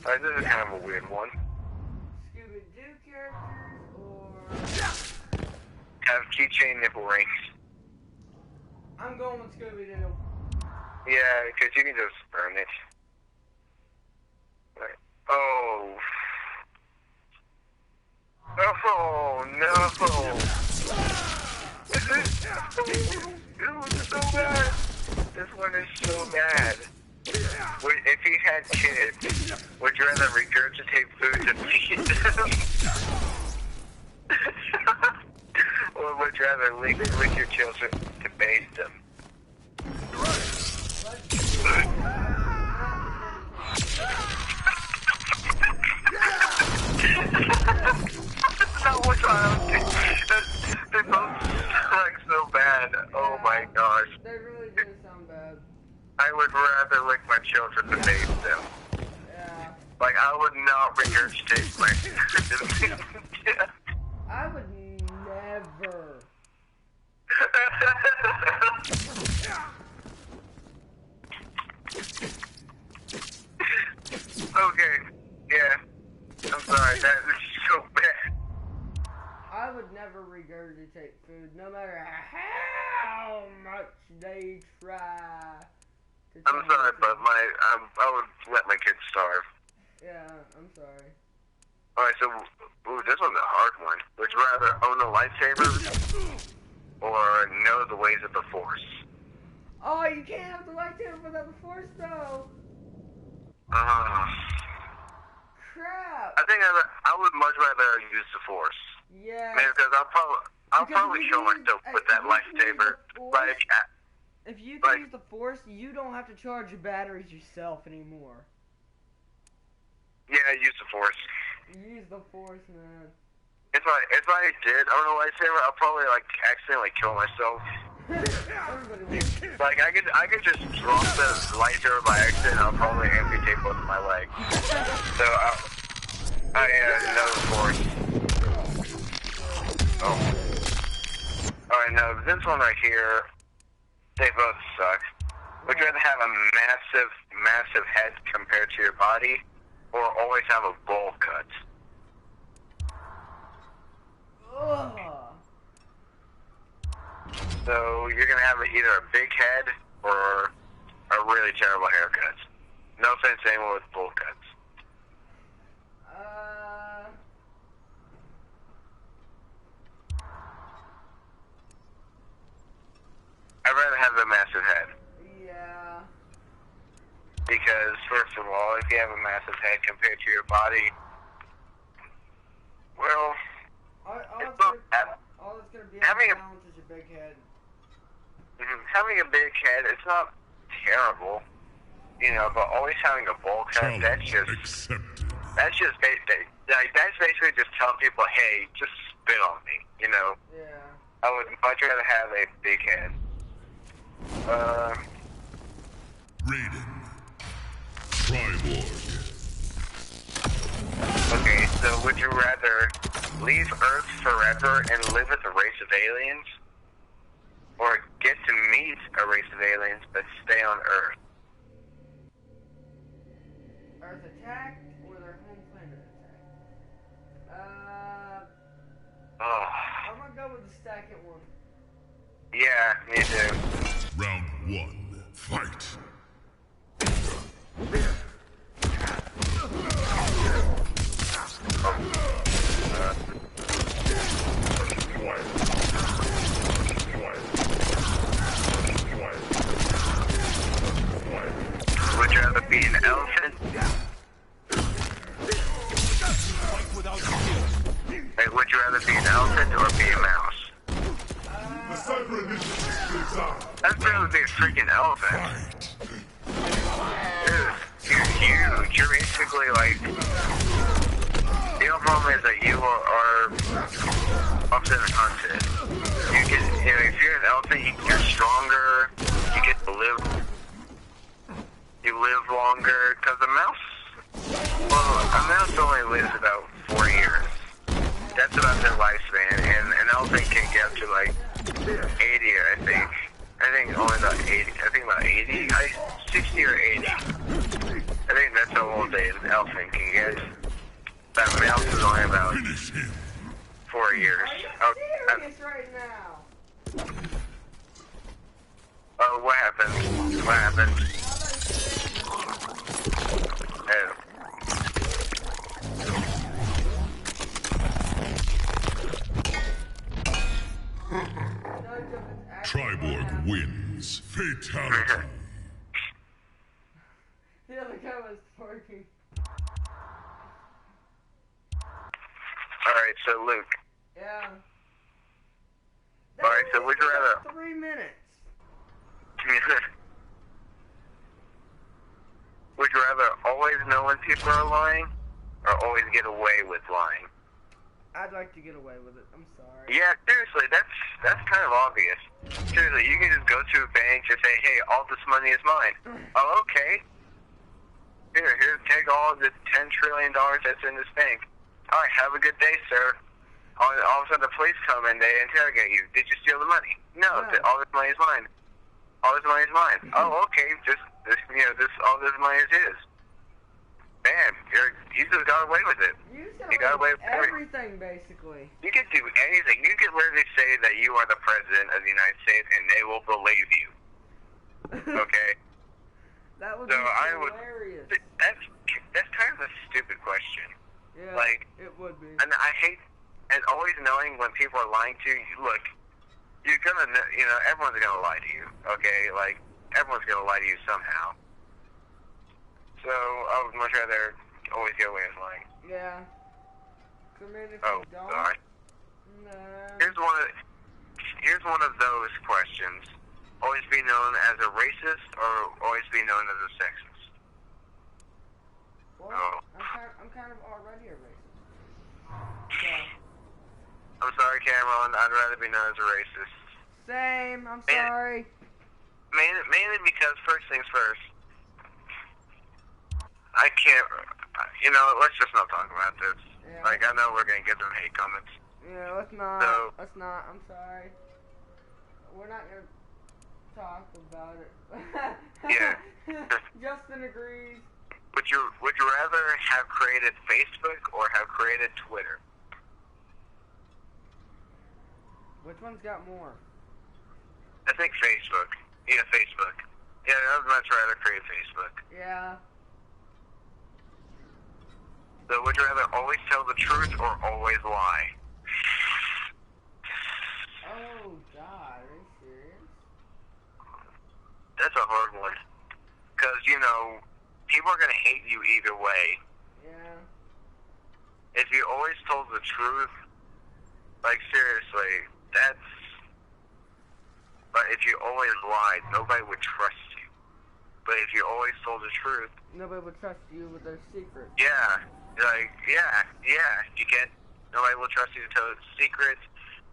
B: Alright, this is kind of a weird one.
A: Scooby-Doo characters, or...
B: Have keychain nipple rings.
A: I'm going with Scooby-Doo.
B: Yeah, because you can just burn it. Right. Oh. Oh, no. This is so bad. This one is so bad. If you had kids, would you rather regurgitate food to feed them? Or would you rather lick your children to bathe them? Not which one. They both suck so bad. Oh my gosh.
A: They really do sound bad.
B: I would rather lick my children than bathe them.
A: Yeah.
B: Like, I would not regurgitate my children.
A: I would never.
B: Okay. Yeah. I'm sorry. That is so bad.
A: I would never regurgitate food, no matter how much they try.
B: I'm sorry, but I would let my kids starve.
A: Yeah, I'm sorry.
B: Alright, so, ooh, this one's a hard one. Would you rather own a lightsaber or know the ways of the Force?
A: Oh, you can't have the lightsaber without the Force, though. Crap.
B: I think I would much rather use the Force.
A: Yeah.
B: Man, because I'll probably show myself with that lightsaber. Like,
A: if you can use the Force, you don't have to charge your batteries yourself anymore.
B: Yeah, I use the Force.
A: Use the Force, man.
B: If I did, I don't know lightsaber, I'll probably like accidentally kill myself. Like I could just drop the lightsaber by accident. I'll probably amputate both of my legs. So I know the Force. Oh. Alright, now this one right here, they both suck. Would you rather have a massive head compared to your body, or always have a bowl cut?
A: Ugh.
B: So you're gonna have either a big head or a really terrible haircut. No offense to anyone with bowl cuts. I'd rather have a massive head.
A: Yeah.
B: Because first of all, if you have a massive head compared to your body, well,
A: All it's gonna be
B: having
A: balance is your big head.
B: having a big head, it's not terrible, you know, but always having a bowl cut, that's basically just telling people, hey, just spit on me, you know.
A: Yeah.
B: I would much rather have a big head.
F: Raiden. Triborg.
B: Okay, so would you rather leave Earth forever and live with a race of aliens, or get to meet a race of aliens but stay on Earth?
A: Earth attacked or their home planet attacked? I'm gonna go with the second one.
B: Yeah, me too.
F: Round 1. Fight.
B: Would you rather be an elephant? Hey, would you rather be an elephant or be a mouse? I'd rather be a freaking elephant. Dude, you're huge. You're basically like... The only problem is that you are opposite and hunted. You can, you know, if you're an elephant, you're stronger. You get to live. You live longer. Because a mouse, well, a mouse only lives about 4 years. That's about their lifespan, and an elephant can get up to like 80, I think. I think only about 80. I think about 80. 60 or 80. I think that's how old an elephant can get. That mouse is only about 4 years.
A: Are you serious right now?
B: Oh, what happened? What happened? Oh.
F: Triborg wins. Fatality.
A: The other guy was twerking.
B: Alright, so Luke.
A: Yeah.
B: Alright, so would you rather...
A: 3 minutes.
B: Would you rather always know when people are lying, or always get away with lying?
A: I'd like to get away with it. I'm sorry.
B: Yeah, seriously, that's kind of obvious. Seriously, you can just go to a bank and say, hey, all this money is mine. Oh, okay. Here, take all the $10 trillion that's in this bank. All right, have a good day, sir. All of a sudden, the police come and they interrogate you. Did you steal the money? No, all this money is mine. All this money is mine. Oh, okay, all this money is his. Man, you just got away with it.
A: You
B: got away with
A: everything, basically.
B: You can do anything. You can literally say that you are the president of the United States, and they will believe you. Okay.
A: That would be hilarious.
B: That's kind of a stupid question.
A: Yeah,
B: like,
A: it would be.
B: And I hate, and always knowing when people are lying to you. Look, you're gonna, everyone's gonna lie to you. Okay, like everyone's gonna lie to you somehow. So I would much rather always get away with lying.
A: Yeah. I mean, if
B: Oh,
A: you don't,
B: sorry.
A: no.
B: Here's one of those questions. always be known as a racist or always be known as a sexist?
A: Well,
B: Oh.
A: I'm kind of already a racist. So,
B: I'm sorry, Cameron. I'd rather be known as a racist.
A: same. I'm sorry.
B: Mainly because first things first. I can't. You know, let's just not talk about this.
A: Yeah.
B: Like, I know we're gonna get some hate comments.
A: Yeah, let's not.
B: So-
A: Let's not. I'm sorry. We're not gonna talk about it.
B: Yeah.
A: Justin agrees.
B: Would you rather have created Facebook or have created Twitter?
A: Which one's got more?
B: I think Facebook. Yeah, Facebook. Yeah, I would much rather create Facebook.
A: Yeah.
B: So would you rather always tell the truth or always lie?
A: Oh God, are you serious?
B: That's a hard one. Because, you know, people are going to hate you either way.
A: Yeah.
B: If you always told the truth, like, seriously, that's... But if you always lied, nobody would trust you. But if you always told the truth,
A: Nobody would trust you with their secrets.
B: yeah, like, yeah, you get... Nobody will trust you to tell secrets.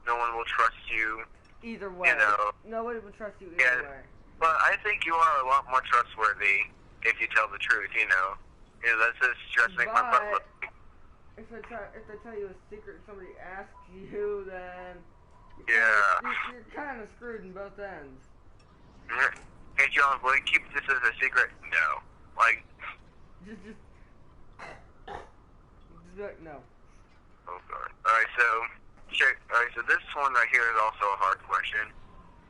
B: No one will trust you.
A: Either way.
B: You know.
A: Nobody would trust you
B: Yeah.
A: either way.
B: But I think you are a lot more trustworthy if you tell the truth, you know. You know, that's just make my butt look.
A: If they tell you a secret, somebody asks you, then
B: Yeah.
A: you're kind of screwed in both ends.
B: Hey, John, will you keep this as a secret? No. Like,
A: Just be like, no.
B: oh god. Alright, so this one right here is also a hard question.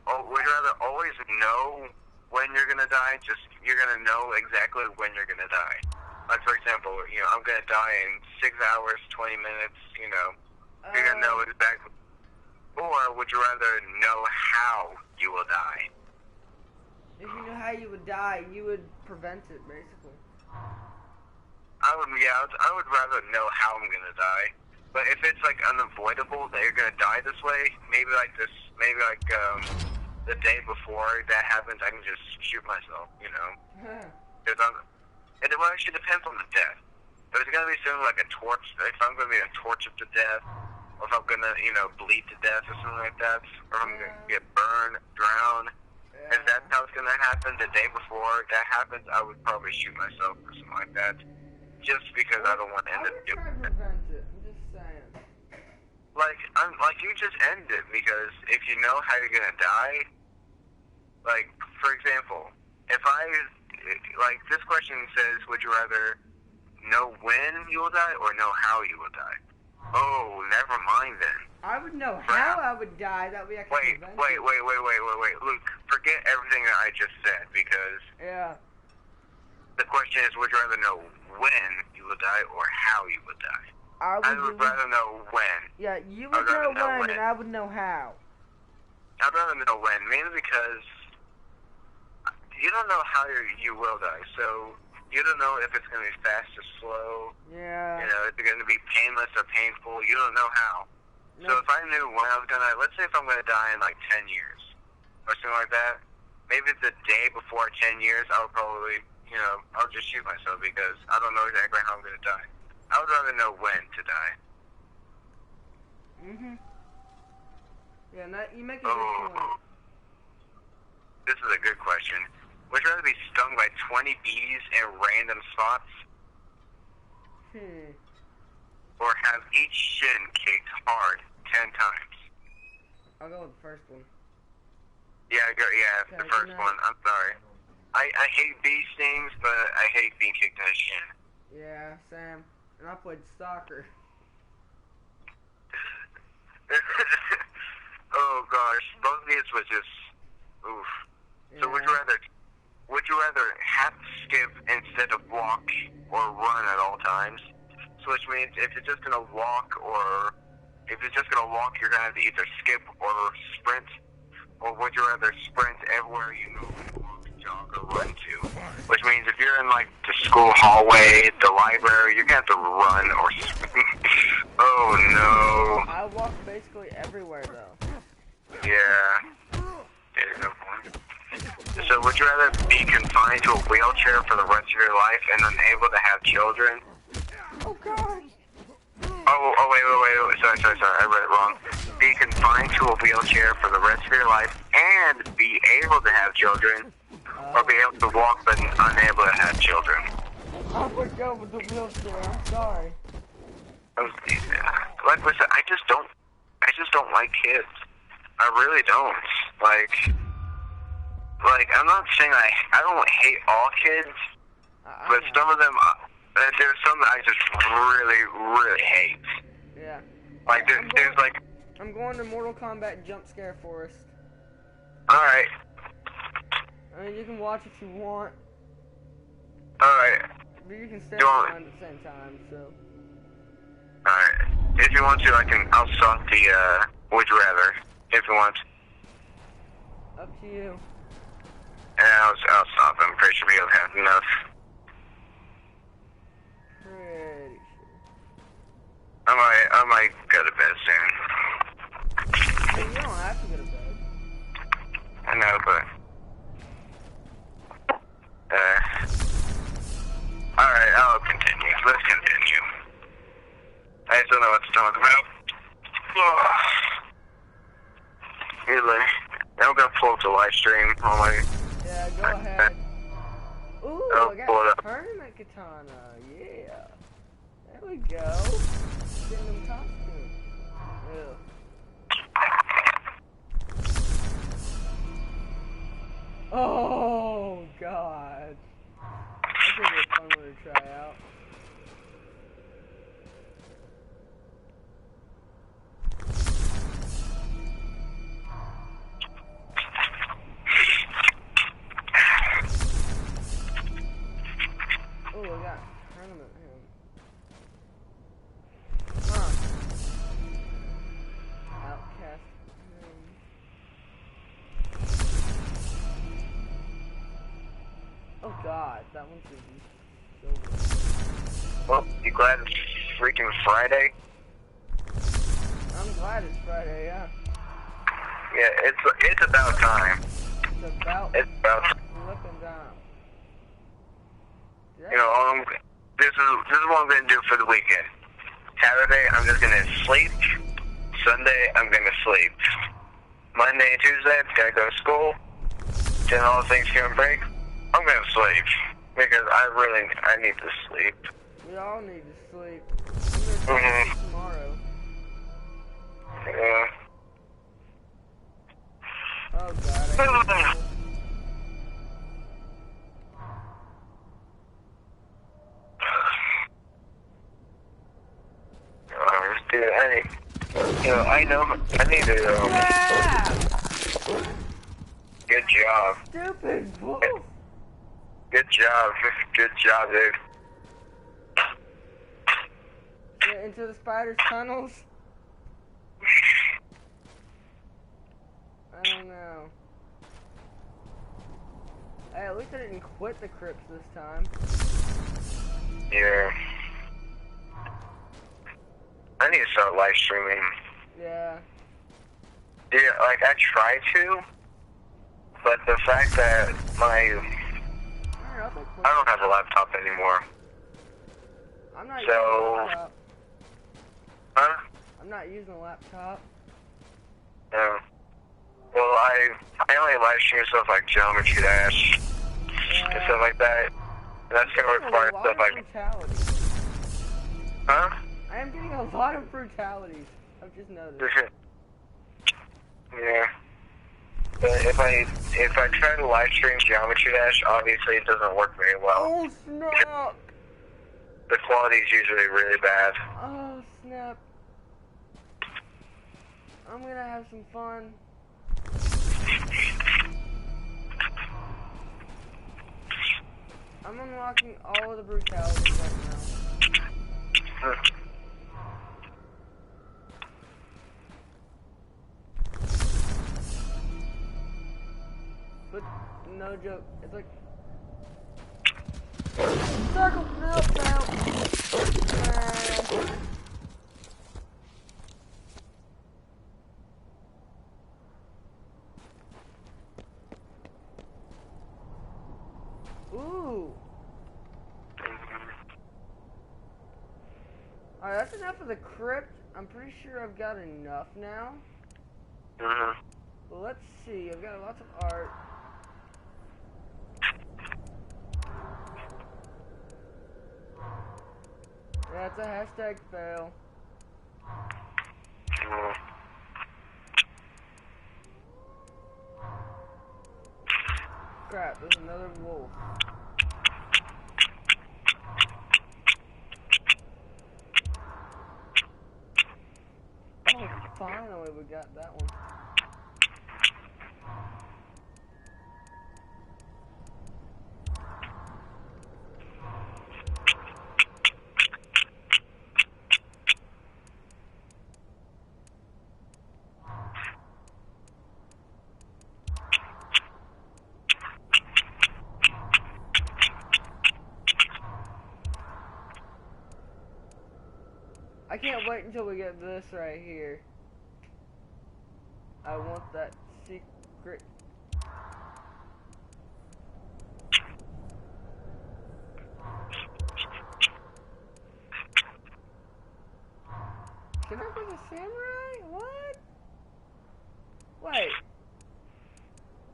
B: Oh, would you rather always know when you're gonna die? Just, you're gonna know exactly when you're gonna die. Like, for example, you know, I'm gonna die in 6 hours, 20 minutes, you know. You're gonna know exactly. Or would you rather know how you will die?
A: If you knew how you would die, you would prevent it, basically.
B: I would rather know how I'm gonna die. But if it's like unavoidable that you're gonna die this way, maybe the day before that happens, I can just shoot myself, you know. It actually depends on the death. If it's gonna be something like a torch, if I'm gonna be tortured to death, or if I'm gonna, you know, bleed to death or something like that, or if I'm gonna get burned, drowned. If that's how it's gonna happen the day before that happens, I would probably shoot myself or something like that. Just because I don't want to end up doing it.
A: Prevent it. I'm just saying.
B: Like you just end it, because if you know how you're gonna die, like, for example, if this question says, would you rather know when you will die or know how you will die? Oh, never mind then.
A: I would know how I would die. That way I could
B: Wait,
A: prevent
B: wait,
A: it.
B: Luke, forget everything that I just said, because
A: Yeah.
B: the question is, would you rather know when you will die or how you will die? I would rather know when.
A: Yeah, you would know when, and I would know how.
B: I'd rather know when, mainly because you don't know how you will die, so you don't know if it's going to be fast or slow.
A: Yeah.
B: You know, is it going to be painless or painful? You don't know how.
A: No.
B: So if I knew when I was going to, let's say if I'm going to die in like 10 years or something like that, maybe the day before 10 years, I would probably, you know, I'll just shoot myself because I don't know exactly how I'm going to die. I would rather know when to die.
A: Yeah, you make a good point.
B: This is a good question. Would you rather be stung by 20 bees in random spots? Or have each shin kicked hard 10 times?
A: I'll go with the first one.
B: Yeah,
A: Okay,
B: the first one. I'm sorry. I hate bee stings, but I hate being kicked in the shin.
A: Yeah, Sam. And I played soccer.
B: Oh gosh, both of these was just oof. So would you rather have to skip instead of walk or run at all times? So which means if you're just gonna walk, you're gonna have to either skip or sprint, or would you rather sprint everywhere you move, walk, jog, or run to? Which means if you're in like the school hallway, the library, you're gonna have to run or sprint. Oh no.
A: I walk basically everywhere though.
B: Yeah. There's no point. So would you rather be confined to a wheelchair for the rest of your life and unable to have children?
A: Oh God.
B: Oh, wait. Sorry. I read it wrong. Be confined to a wheelchair for the rest of your life and be able to have children, or be able to walk but unable to have children.
A: I would go with the wheelchair. I'm sorry.
B: Like I said, I just don't like kids. I really don't. Like I'm not saying I don't hate all kids, but some of them, there's some that I just really hate.
A: Yeah.
B: Like there's like.
A: I'm going to Mortal Kombat Jump Scare Forest.
B: Alright.
A: I mean, you can watch if you want.
B: Alright.
A: But you can stay
B: want-
A: on at the same time, so.
B: Alright. If you want to, I'll stop the, would you rather, if you want.
A: Up to you.
B: Yeah, I'll stop. I'm pretty sure we'll have enough.
A: Pretty sure.
B: I might go to bed soon.
A: Hey, you don't have to go to bed.
B: I know, but... Alright, I'll continue. Let's continue. I still know what to talk about. Really? I'm gonna pull up the live stream on my...
A: Yeah, go ahead. Ooh,
B: I'll
A: I
B: pull it
A: got
B: up.
A: tournament katana. Yeah. There we go. Getting them costumes. Ew. Oh, God. That's gonna be a fun one to try out. Oh, I got tournament him. Huh. Outcast him. Oh God, that one should be so good.
B: Well, you glad it's freaking Friday?
A: I'm glad it's Friday, yeah.
B: Yeah, it's about time.
A: It's
B: It's about time.
A: flipping down.
B: You know, this is what I'm gonna do for the weekend. Saturday, I'm just gonna sleep. Sunday, I'm gonna sleep. Monday and Tuesday, I'm gonna go to school. Then all the Thanksgiving break, I'm gonna sleep because I need to sleep.
A: We all need to sleep. I'm gonna sleep tomorrow.
B: Yeah.
A: Oh God. I
B: Dude, I know, I need to, good job.
A: Stupid wolf.
B: Good job, dude.
A: Yeah, into the spider's tunnels. I don't know. Hey, at least I didn't quit the crypts this time.
B: Yeah. I need to start live streaming.
A: Yeah.
B: Yeah, like, I try to, but the fact that I don't have a laptop anymore.
A: I'm not
B: So-
A: using a laptop.
B: Huh?
A: I'm not using a laptop.
B: No. Well, I only live stream stuff like Geometry Dash and stuff like that. And that's gonna require
A: a lot
B: stuff
A: of
B: like...
A: brutalities.
B: Huh?
A: I am getting a lot of brutalities. I've just noticed.
B: Yeah. But if I try to live stream Geometry Dash, obviously it doesn't work very well.
A: Oh snap!
B: The quality is usually really bad.
A: Oh snap! I'm gonna have some fun. I'm unlocking all of the brutalities right now. But no joke, it's like circle. No. Ooh. Alright, that's enough of the crypt. I'm pretty sure I've got enough now. Well, let's see. I've got lots of art. Yeah, it's a hashtag fail. Crap, there's another wolf. Oh, finally we got that one. I can't wait until we get this right here. I want that secret. Can I be a samurai? What? Wait.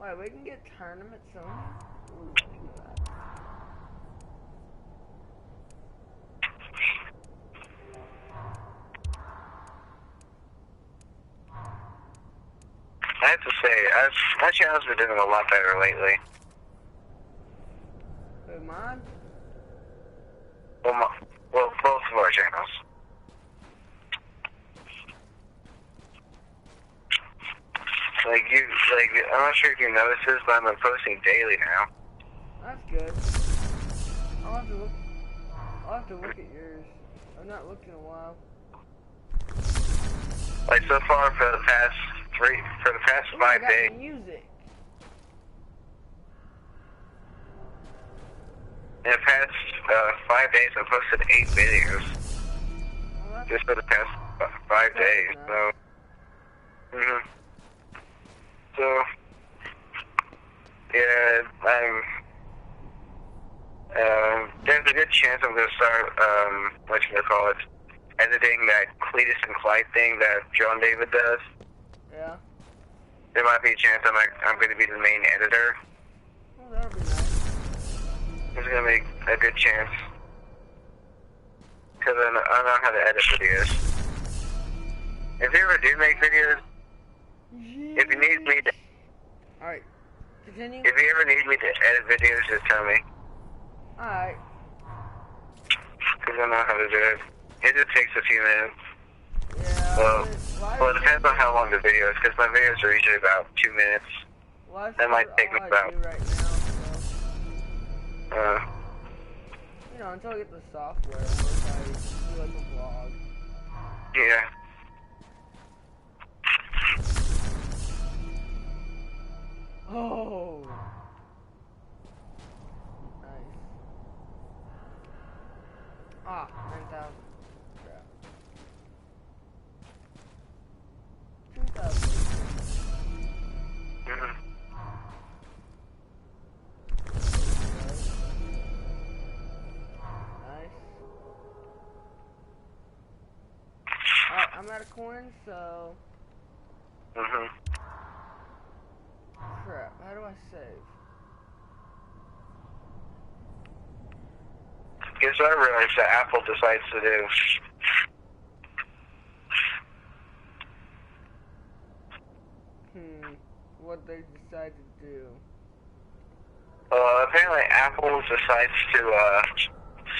A: Wait, we can get tournaments on here? Ooh, I can do that.
B: I have to say, my channel's been doing a lot better lately.
A: Who, mine?
B: Well, both of our channels. I'm not sure if you noticed this, but I've been posting daily now.
A: That's good. I'll have to look at yours. I've not looked in a while.
B: Like so far for the past 5 days.
A: Music.
B: In the past 5 days, I posted 8 videos.
A: Well,
B: Just for the past 5 days.
A: Nice.
B: So, So, yeah, there's a good chance I'm going to start, editing that Cletus and Clyde thing that John David does.
A: Yeah.
B: There might be a chance I'm going to be the main editor.
A: Well, that'll be nice.
B: There's going to be a good chance. Because I know how to edit videos. If you ever do make videos, if you need me to...
A: Alright, continue.
B: If you ever need me to edit videos, just tell me.
A: Alright.
B: Because I know how to do it. It just takes a few minutes.
A: Yeah.
B: Well, it depends on how long the video is, because my videos are usually about 2 minutes. That might take me about...
A: Right now, so. You know, until I get the software, unless I do like a vlog.
B: Yeah.
A: Oh. Nice. Ah, 9,000. Crap. 2,000. Nice. Alright, I'm out of coins, so... Crap, how do I save?
B: Guess what I realized that Apple decides to do.
A: What they decide to do.
B: Apparently Apple decides to,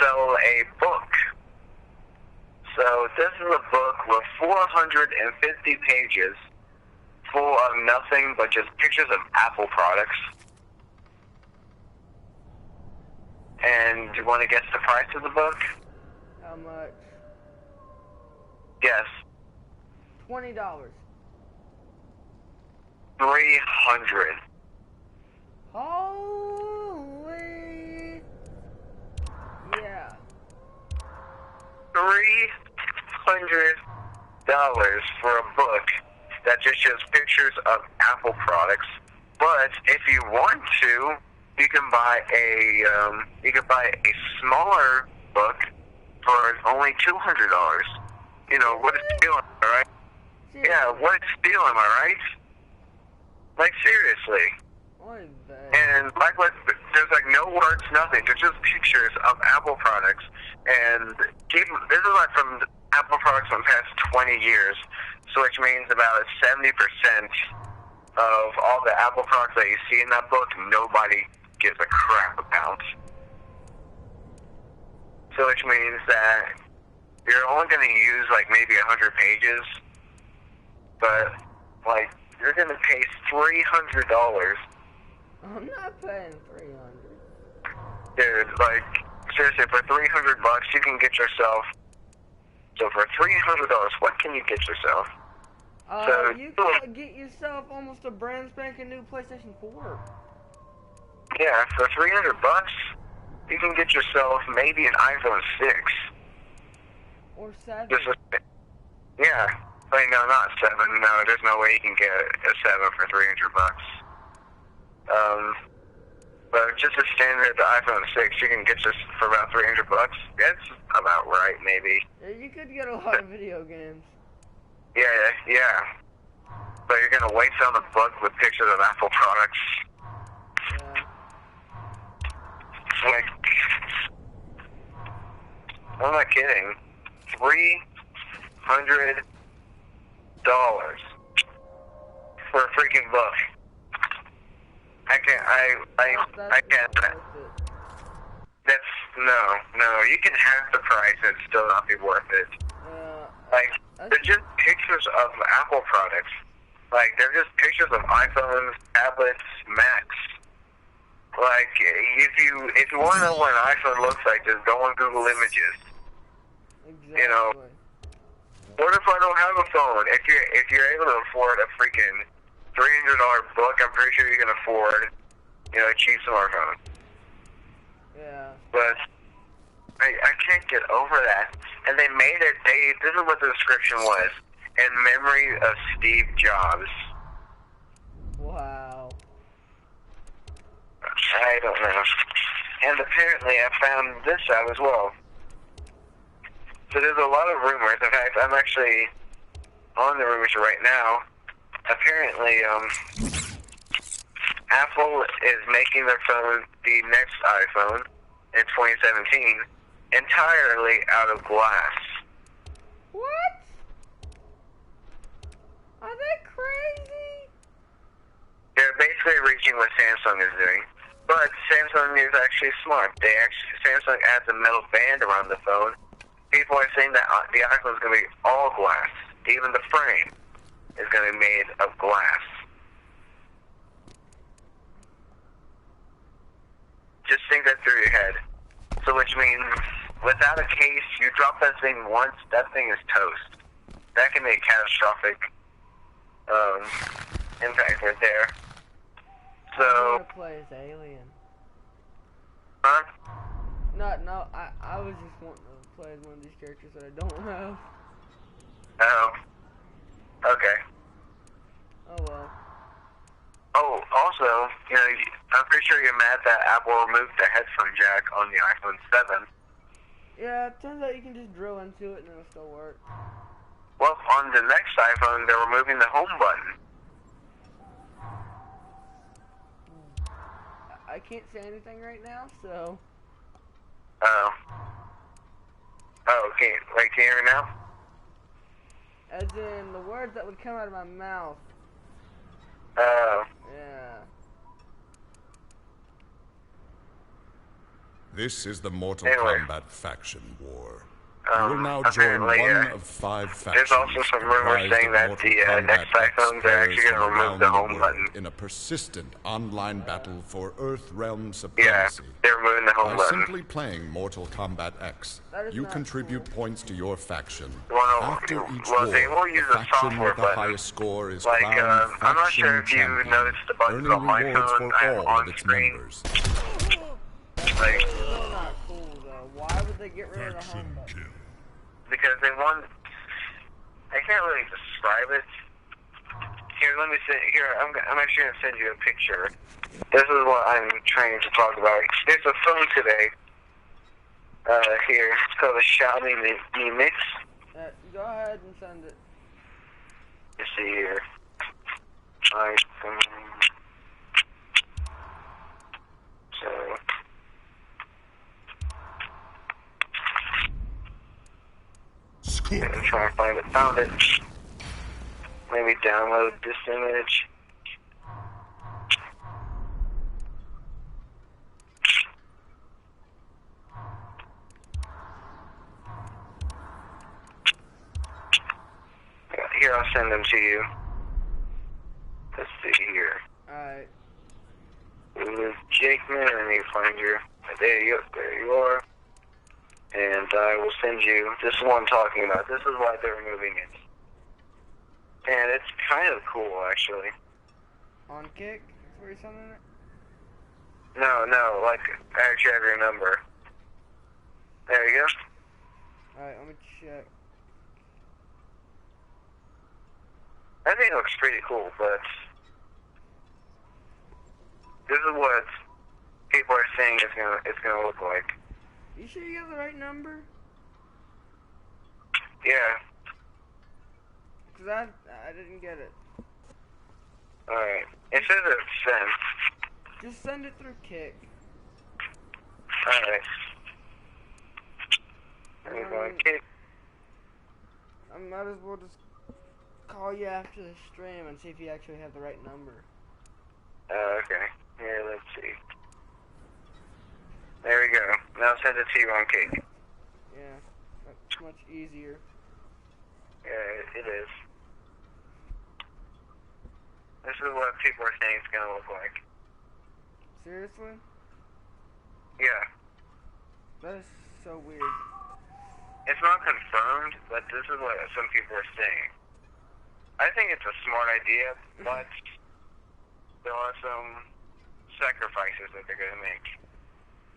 B: sell a book. So this is a book with 450 pages full of nothing but just pictures of Apple products. And do you want to guess the price of the book?
A: How much?
B: Yes.
A: $20.
B: $300.
A: Holy... Yeah.
B: $300 for a book that just shows pictures of Apple products. But if you want to, you can buy a smaller book for only $200. You know, what a steal, am I right? Yeah, what a steal, am I right? Like, seriously. And like, there's like no words, nothing. There's just pictures of Apple products. And this is like from Apple products from the past 20 years, so which means about 70% of all the Apple products that you see in that book, nobody gives a crap about. So which means that you're only going to use like maybe 100 pages, but like you're going to pay $300.
A: I'm not paying $300.
B: Dude, like seriously, for $300 you can get yourself. So for $300, what can you get yourself? So
A: you can get yourself almost a brand spanking new PlayStation 4.
B: Yeah, for $300, you can get yourself maybe an iPhone 6.
A: Or 7.
B: Yeah. Wait, no, not 7. No, there's no way you can get a 7 for $300. But just a standard iPhone 6, you can get just for about $300. That's about right, maybe.
A: Yeah, you could get a lot of video games.
B: Yeah. But you're gonna waste on a book with pictures of Apple products.
A: Yeah.
B: Like, I'm not kidding. $300 for a freaking book. I can't. That's no. You can have the price and still not be worth it. Like, they're just pictures of Apple products. Like, they're just pictures of iPhones, tablets, Macs. Like, if you want to know what an iPhone looks like, just go on Google Images.
A: Exactly.
B: You know, what if I don't have a phone? If you're able to afford a freaking $300 book, I'm pretty sure you can afford, you know, a cheap smartphone.
A: Yeah.
B: But I can't get over that. And they made it. This is what the description was: in memory of Steve Jobs.
A: Wow.
B: I don't know. And apparently, I found this out as well. So there's a lot of rumors. In fact, I'm actually on the rumors right now. Apparently, Apple is making their phone, the next iPhone, in 2017, entirely out of glass.
A: What? Are they crazy?
B: They're basically reaching what Samsung is doing. But Samsung is actually smart. Samsung adds a metal band around the phone. People are saying that the iPhone is going to be all glass. Even the frame is going to be made of glass. Just think that through your head. So which means, without a case, you drop that thing once, that thing is toast. That can be a catastrophic impact right there. So,
A: I want to play as Alien.
B: huh?
A: No, I was just wanting to play as one of these characters that I don't have.
B: Oh. Okay.
A: Oh well.
B: Oh, also, you know, I'm pretty sure you're mad that Apple removed the headphone jack on the iPhone 7.
A: Yeah, it turns out you can just drill into it and it'll still work.
B: Well, on the next iPhone, they're removing the home button.
A: I can't say anything right now, so...
B: Oh. Oh, okay. Wait, can you hear me now?
A: As in, the words that would come out of my mouth.
B: Oh.
A: Yeah.
F: This is the Mortal
B: Anyway.
F: Kombat faction war. You will now join
B: apparently,
F: one of 5 factions.
B: there's also some rumors
F: comprised
B: saying
F: of
B: that
F: Mortal
B: the
F: Kombat
B: next
F: X
B: iPhones are actually
F: players
B: going to
F: from
B: remove the
F: around
B: home
F: world
B: button.
F: in a persistent online battle for Earth realm
B: Yeah,
F: supremacy.
B: they're removing the home
F: By
B: button.
F: simply playing Mortal Kombat X,
A: That is
F: you
A: not
F: contribute
A: cool.
F: points to your faction.
B: Well,
F: After each
B: well, they
F: war,
B: will use
F: the
B: a
F: faction
B: software
F: with the
B: button.
F: highest score is
B: Like,
F: crowned
B: I'm not sure if
F: faction
B: you
F: champion,
B: noticed the buttons
F: earning
B: on my
F: rewards
B: phone.
F: for
B: I'm
F: all
B: on
F: of its
B: screen.
F: members.
B: Like,
A: Still not cool, though. Why would they get rid of the home
F: Faction
A: button?
F: kill.
B: because they want... I can't really describe it. Here, let me send. Here, I'm actually gonna send you a picture. This is what I'm trying to talk about. There's a phone today. Here, it's called a Xiaomi Mi Mix.
A: Go ahead and send it.
B: Let's see here. I'm trying to find it. Found it. Maybe download this image. Here, I'll send them to you. Let's see here.
A: Alright.
B: Jakeman, I need to find your. There you are. And I will send you. This is what I'm talking about. This is why they're removing it. And it's kind of cool, actually.
A: On Kick? That's where you're sending it?
B: No, like, I actually have your number. There you go.
A: Alright, let me check.
B: I think it looks pretty cool, but this is what people are saying it's gonna look like.
A: You sure you got the right number?
B: Yeah.
A: Cause I didn't get it.
B: Alright. It says it's sent.
A: Just send it through Kick.
B: Alright. Let me go on Kick.
A: I might as well just call you after the stream and see if you actually have the right number.
B: Okay. Here, let's see. There we go. Now send it to you on Kick.
A: Yeah, that's much easier.
B: Yeah, it is. This is what people are saying it's gonna look like.
A: Seriously?
B: Yeah.
A: That is so weird.
B: It's not confirmed, but this is what some people are saying. I think it's a smart idea, but there are some sacrifices that they're going to make.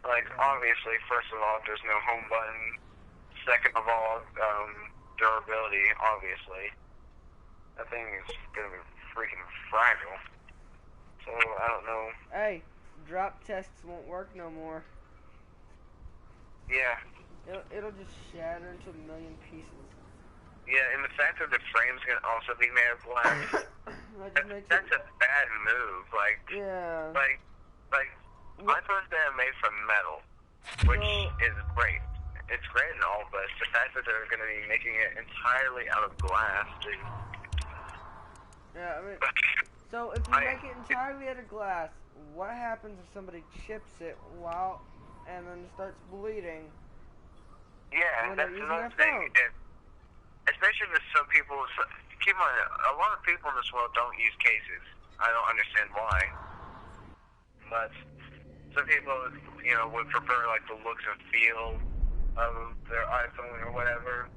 B: Like, obviously, first of all, there's no home button. Second of all, durability, obviously. That thing is going to be freaking fragile. So, I don't know.
A: Hey, drop tests won't work no more.
B: Yeah.
A: It'll just shatter into a million pieces.
B: Yeah, and the fact that the frame's going to also be made of glass, that's a bad move. Like,
A: yeah.
B: Like, I'm supposed to have made from metal, which is great. It's great and all, but the fact that they're going to be making it entirely out of glass, dude.
A: Yeah, I mean, so if you make it entirely out of glass, what happens if somebody chips it and then starts bleeding?
B: Yeah, and that's another thing. Especially with some people, keep in mind, a lot of people in this world don't use cases. I don't understand why. But some people, would prefer, like, the looks and feel of their iPhone or whatever.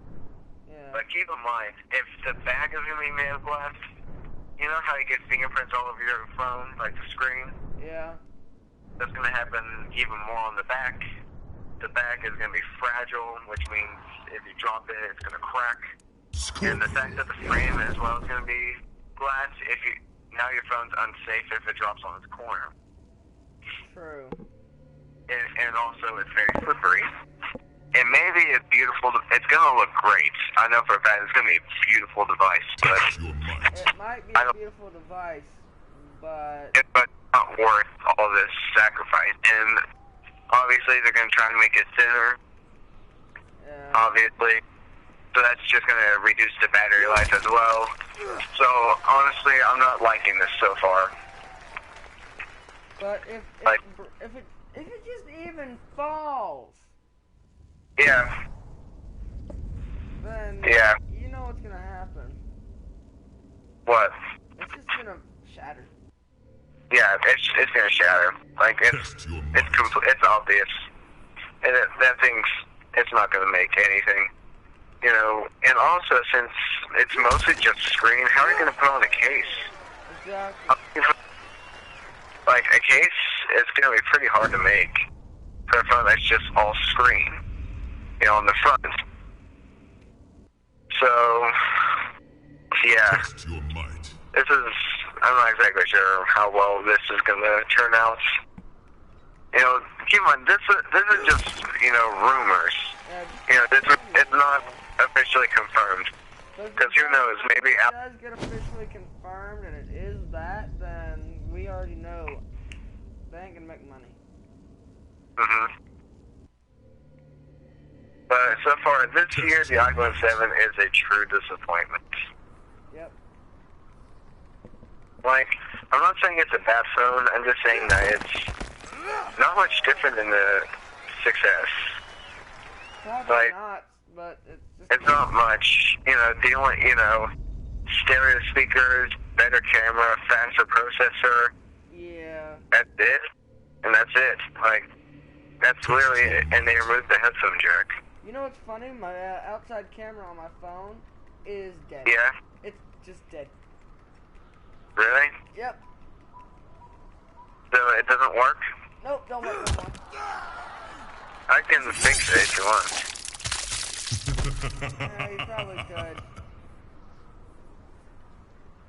A: Yeah.
B: But keep in mind, if the back is going to be made of glass, you know how you get fingerprints all over your phone, like the screen?
A: Yeah.
B: That's going to happen even more on the back. The back is going to be fragile, which means if you drop it, it's going to crack. And the fact that the frame as well is going to be glass, now your phone's unsafe if it drops on its corner.
A: True.
B: And also, it's very slippery. It may be a beautiful, it's going to look great. I know for a fact it's going to be a beautiful device, but
A: it might be a beautiful device, but
B: it's not worth all this sacrifice. And obviously, they're going to try to make it thinner.
A: Yeah.
B: Obviously. So that's just going to reduce the battery life as well. So, honestly, I'm not liking this so far.
A: But if it just even falls,
B: yeah,
A: then
B: yeah,
A: you know what's going to happen.
B: What?
A: It's just going to shatter.
B: Yeah, it's going to shatter. Like, it's obvious. And that thing's, it's not going to make anything. And also, since it's mostly just screen, how are you going to put on a case?
A: Exactly.
B: Like, a case is going to be pretty hard to make for a phone that's just all screen, on the front. So, yeah. I'm not exactly sure how well this is going to turn out. You know, keep in mind, this is just, you know, rumors. You know, it's not officially confirmed. Because who knows, maybe
A: if it does get officially confirmed and it is that, then we already know they ain't gonna make money.
B: But so far this year, the iPhone 7 is a true disappointment.
A: Yep.
B: Like, I'm not saying it's a bad phone, I'm just saying that it's not much different than the 6S.
A: Probably
B: Like,
A: not, but
B: it's not much. You know, the only, you know, stereo speakers, better camera, faster processor.
A: Yeah.
B: That's it. And that's it. Like, that's literally it. And they removed the headphone jack.
A: You know what's funny? My outside camera on my phone is dead.
B: Yeah?
A: It's just dead.
B: Really?
A: Yep.
B: So it doesn't work?
A: Nope, don't work no more.
B: I can fix it if you want.
A: Yeah, you probably could.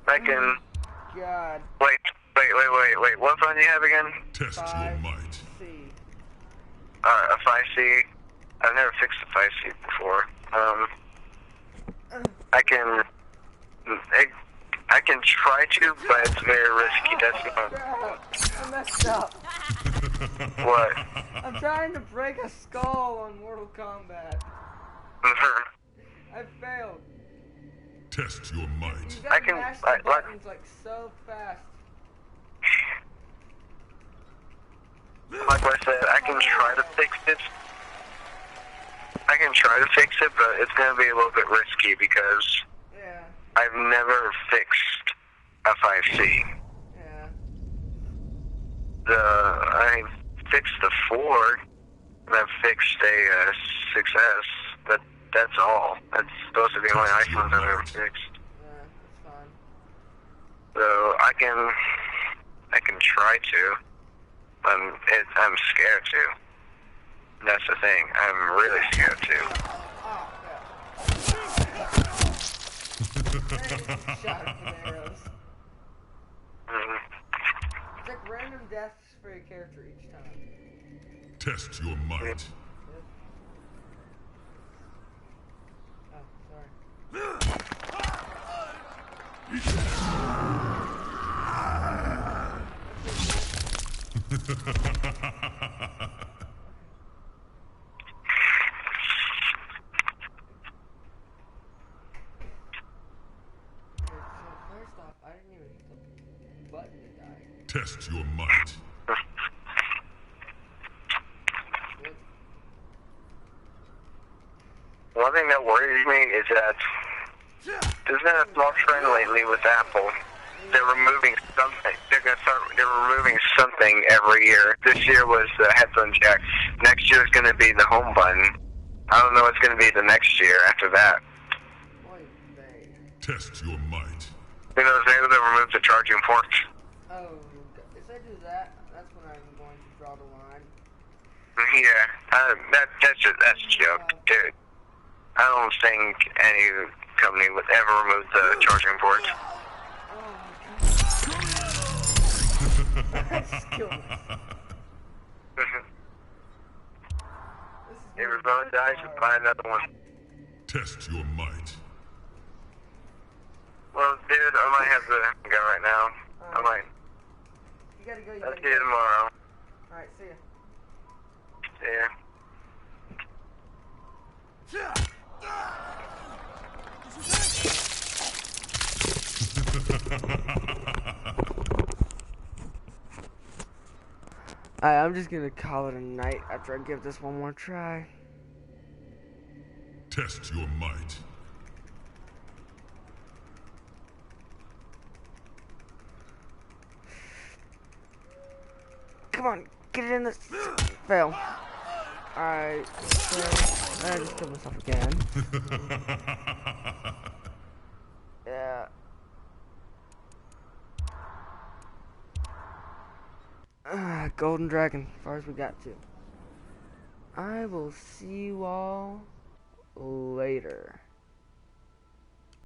B: I can...
A: God.
B: Wait. What phone do you have again?
F: Test your might.
A: 5C.
B: A 5C. I've never fixed a 5C before. I can try to, but it's very risky. That's not...
A: I messed up.
B: What?
A: I'm trying to break a skull on Mortal Kombat. I failed.
F: Test your might.
A: You gotta mash the buttons like so fast.
B: Like I said, I can try to fix it. But it's going to be a little bit risky because
A: Yeah.
B: I've never fixed a 5C.
A: Yeah.
B: I fixed the 4, and I've fixed a 6S, but that's all. That's supposed to be the only iPhones I've ever fixed.
A: Yeah, that's fine.
B: So I can try to. I'm scared to. That's the thing. I'm really scared to.
A: Oh, yeah. Shot it from arrows. It's like random deaths for your character each time.
F: Test your might.
A: Yep. Oh, first off, I didn't even hit the button to die.
F: Test your might.
B: One thing that worries me is that there's been a small trend lately with Apple. They're removing something. They're removing something every year. This year was the headphone jack. Next year is going to be the home button. I don't know what's going to be the next year after that.
F: Test your might.
B: You know, maybe they'll remove the charging port.
A: Oh, if they do that, that's when I'm going to draw the line.
B: Yeah, that's a joke, dude. I don't think any company would ever remove the charging port.
A: Oh my god. That's skilled.
B: If your phone dies, you buy another one.
F: Test your might.
B: Well, dude, I might have to go right now. I might.
A: You gotta go.
B: I'll see you tomorrow.
A: Alright, see ya.
B: See ya.
A: Alright, I'm just gonna call it a night after I give this one more try.
F: Test your might.
A: Come on, get it in this. Fail. Alright, so I just killed myself again. Yeah. Golden Dragon, as far as we got to. I will see you all later.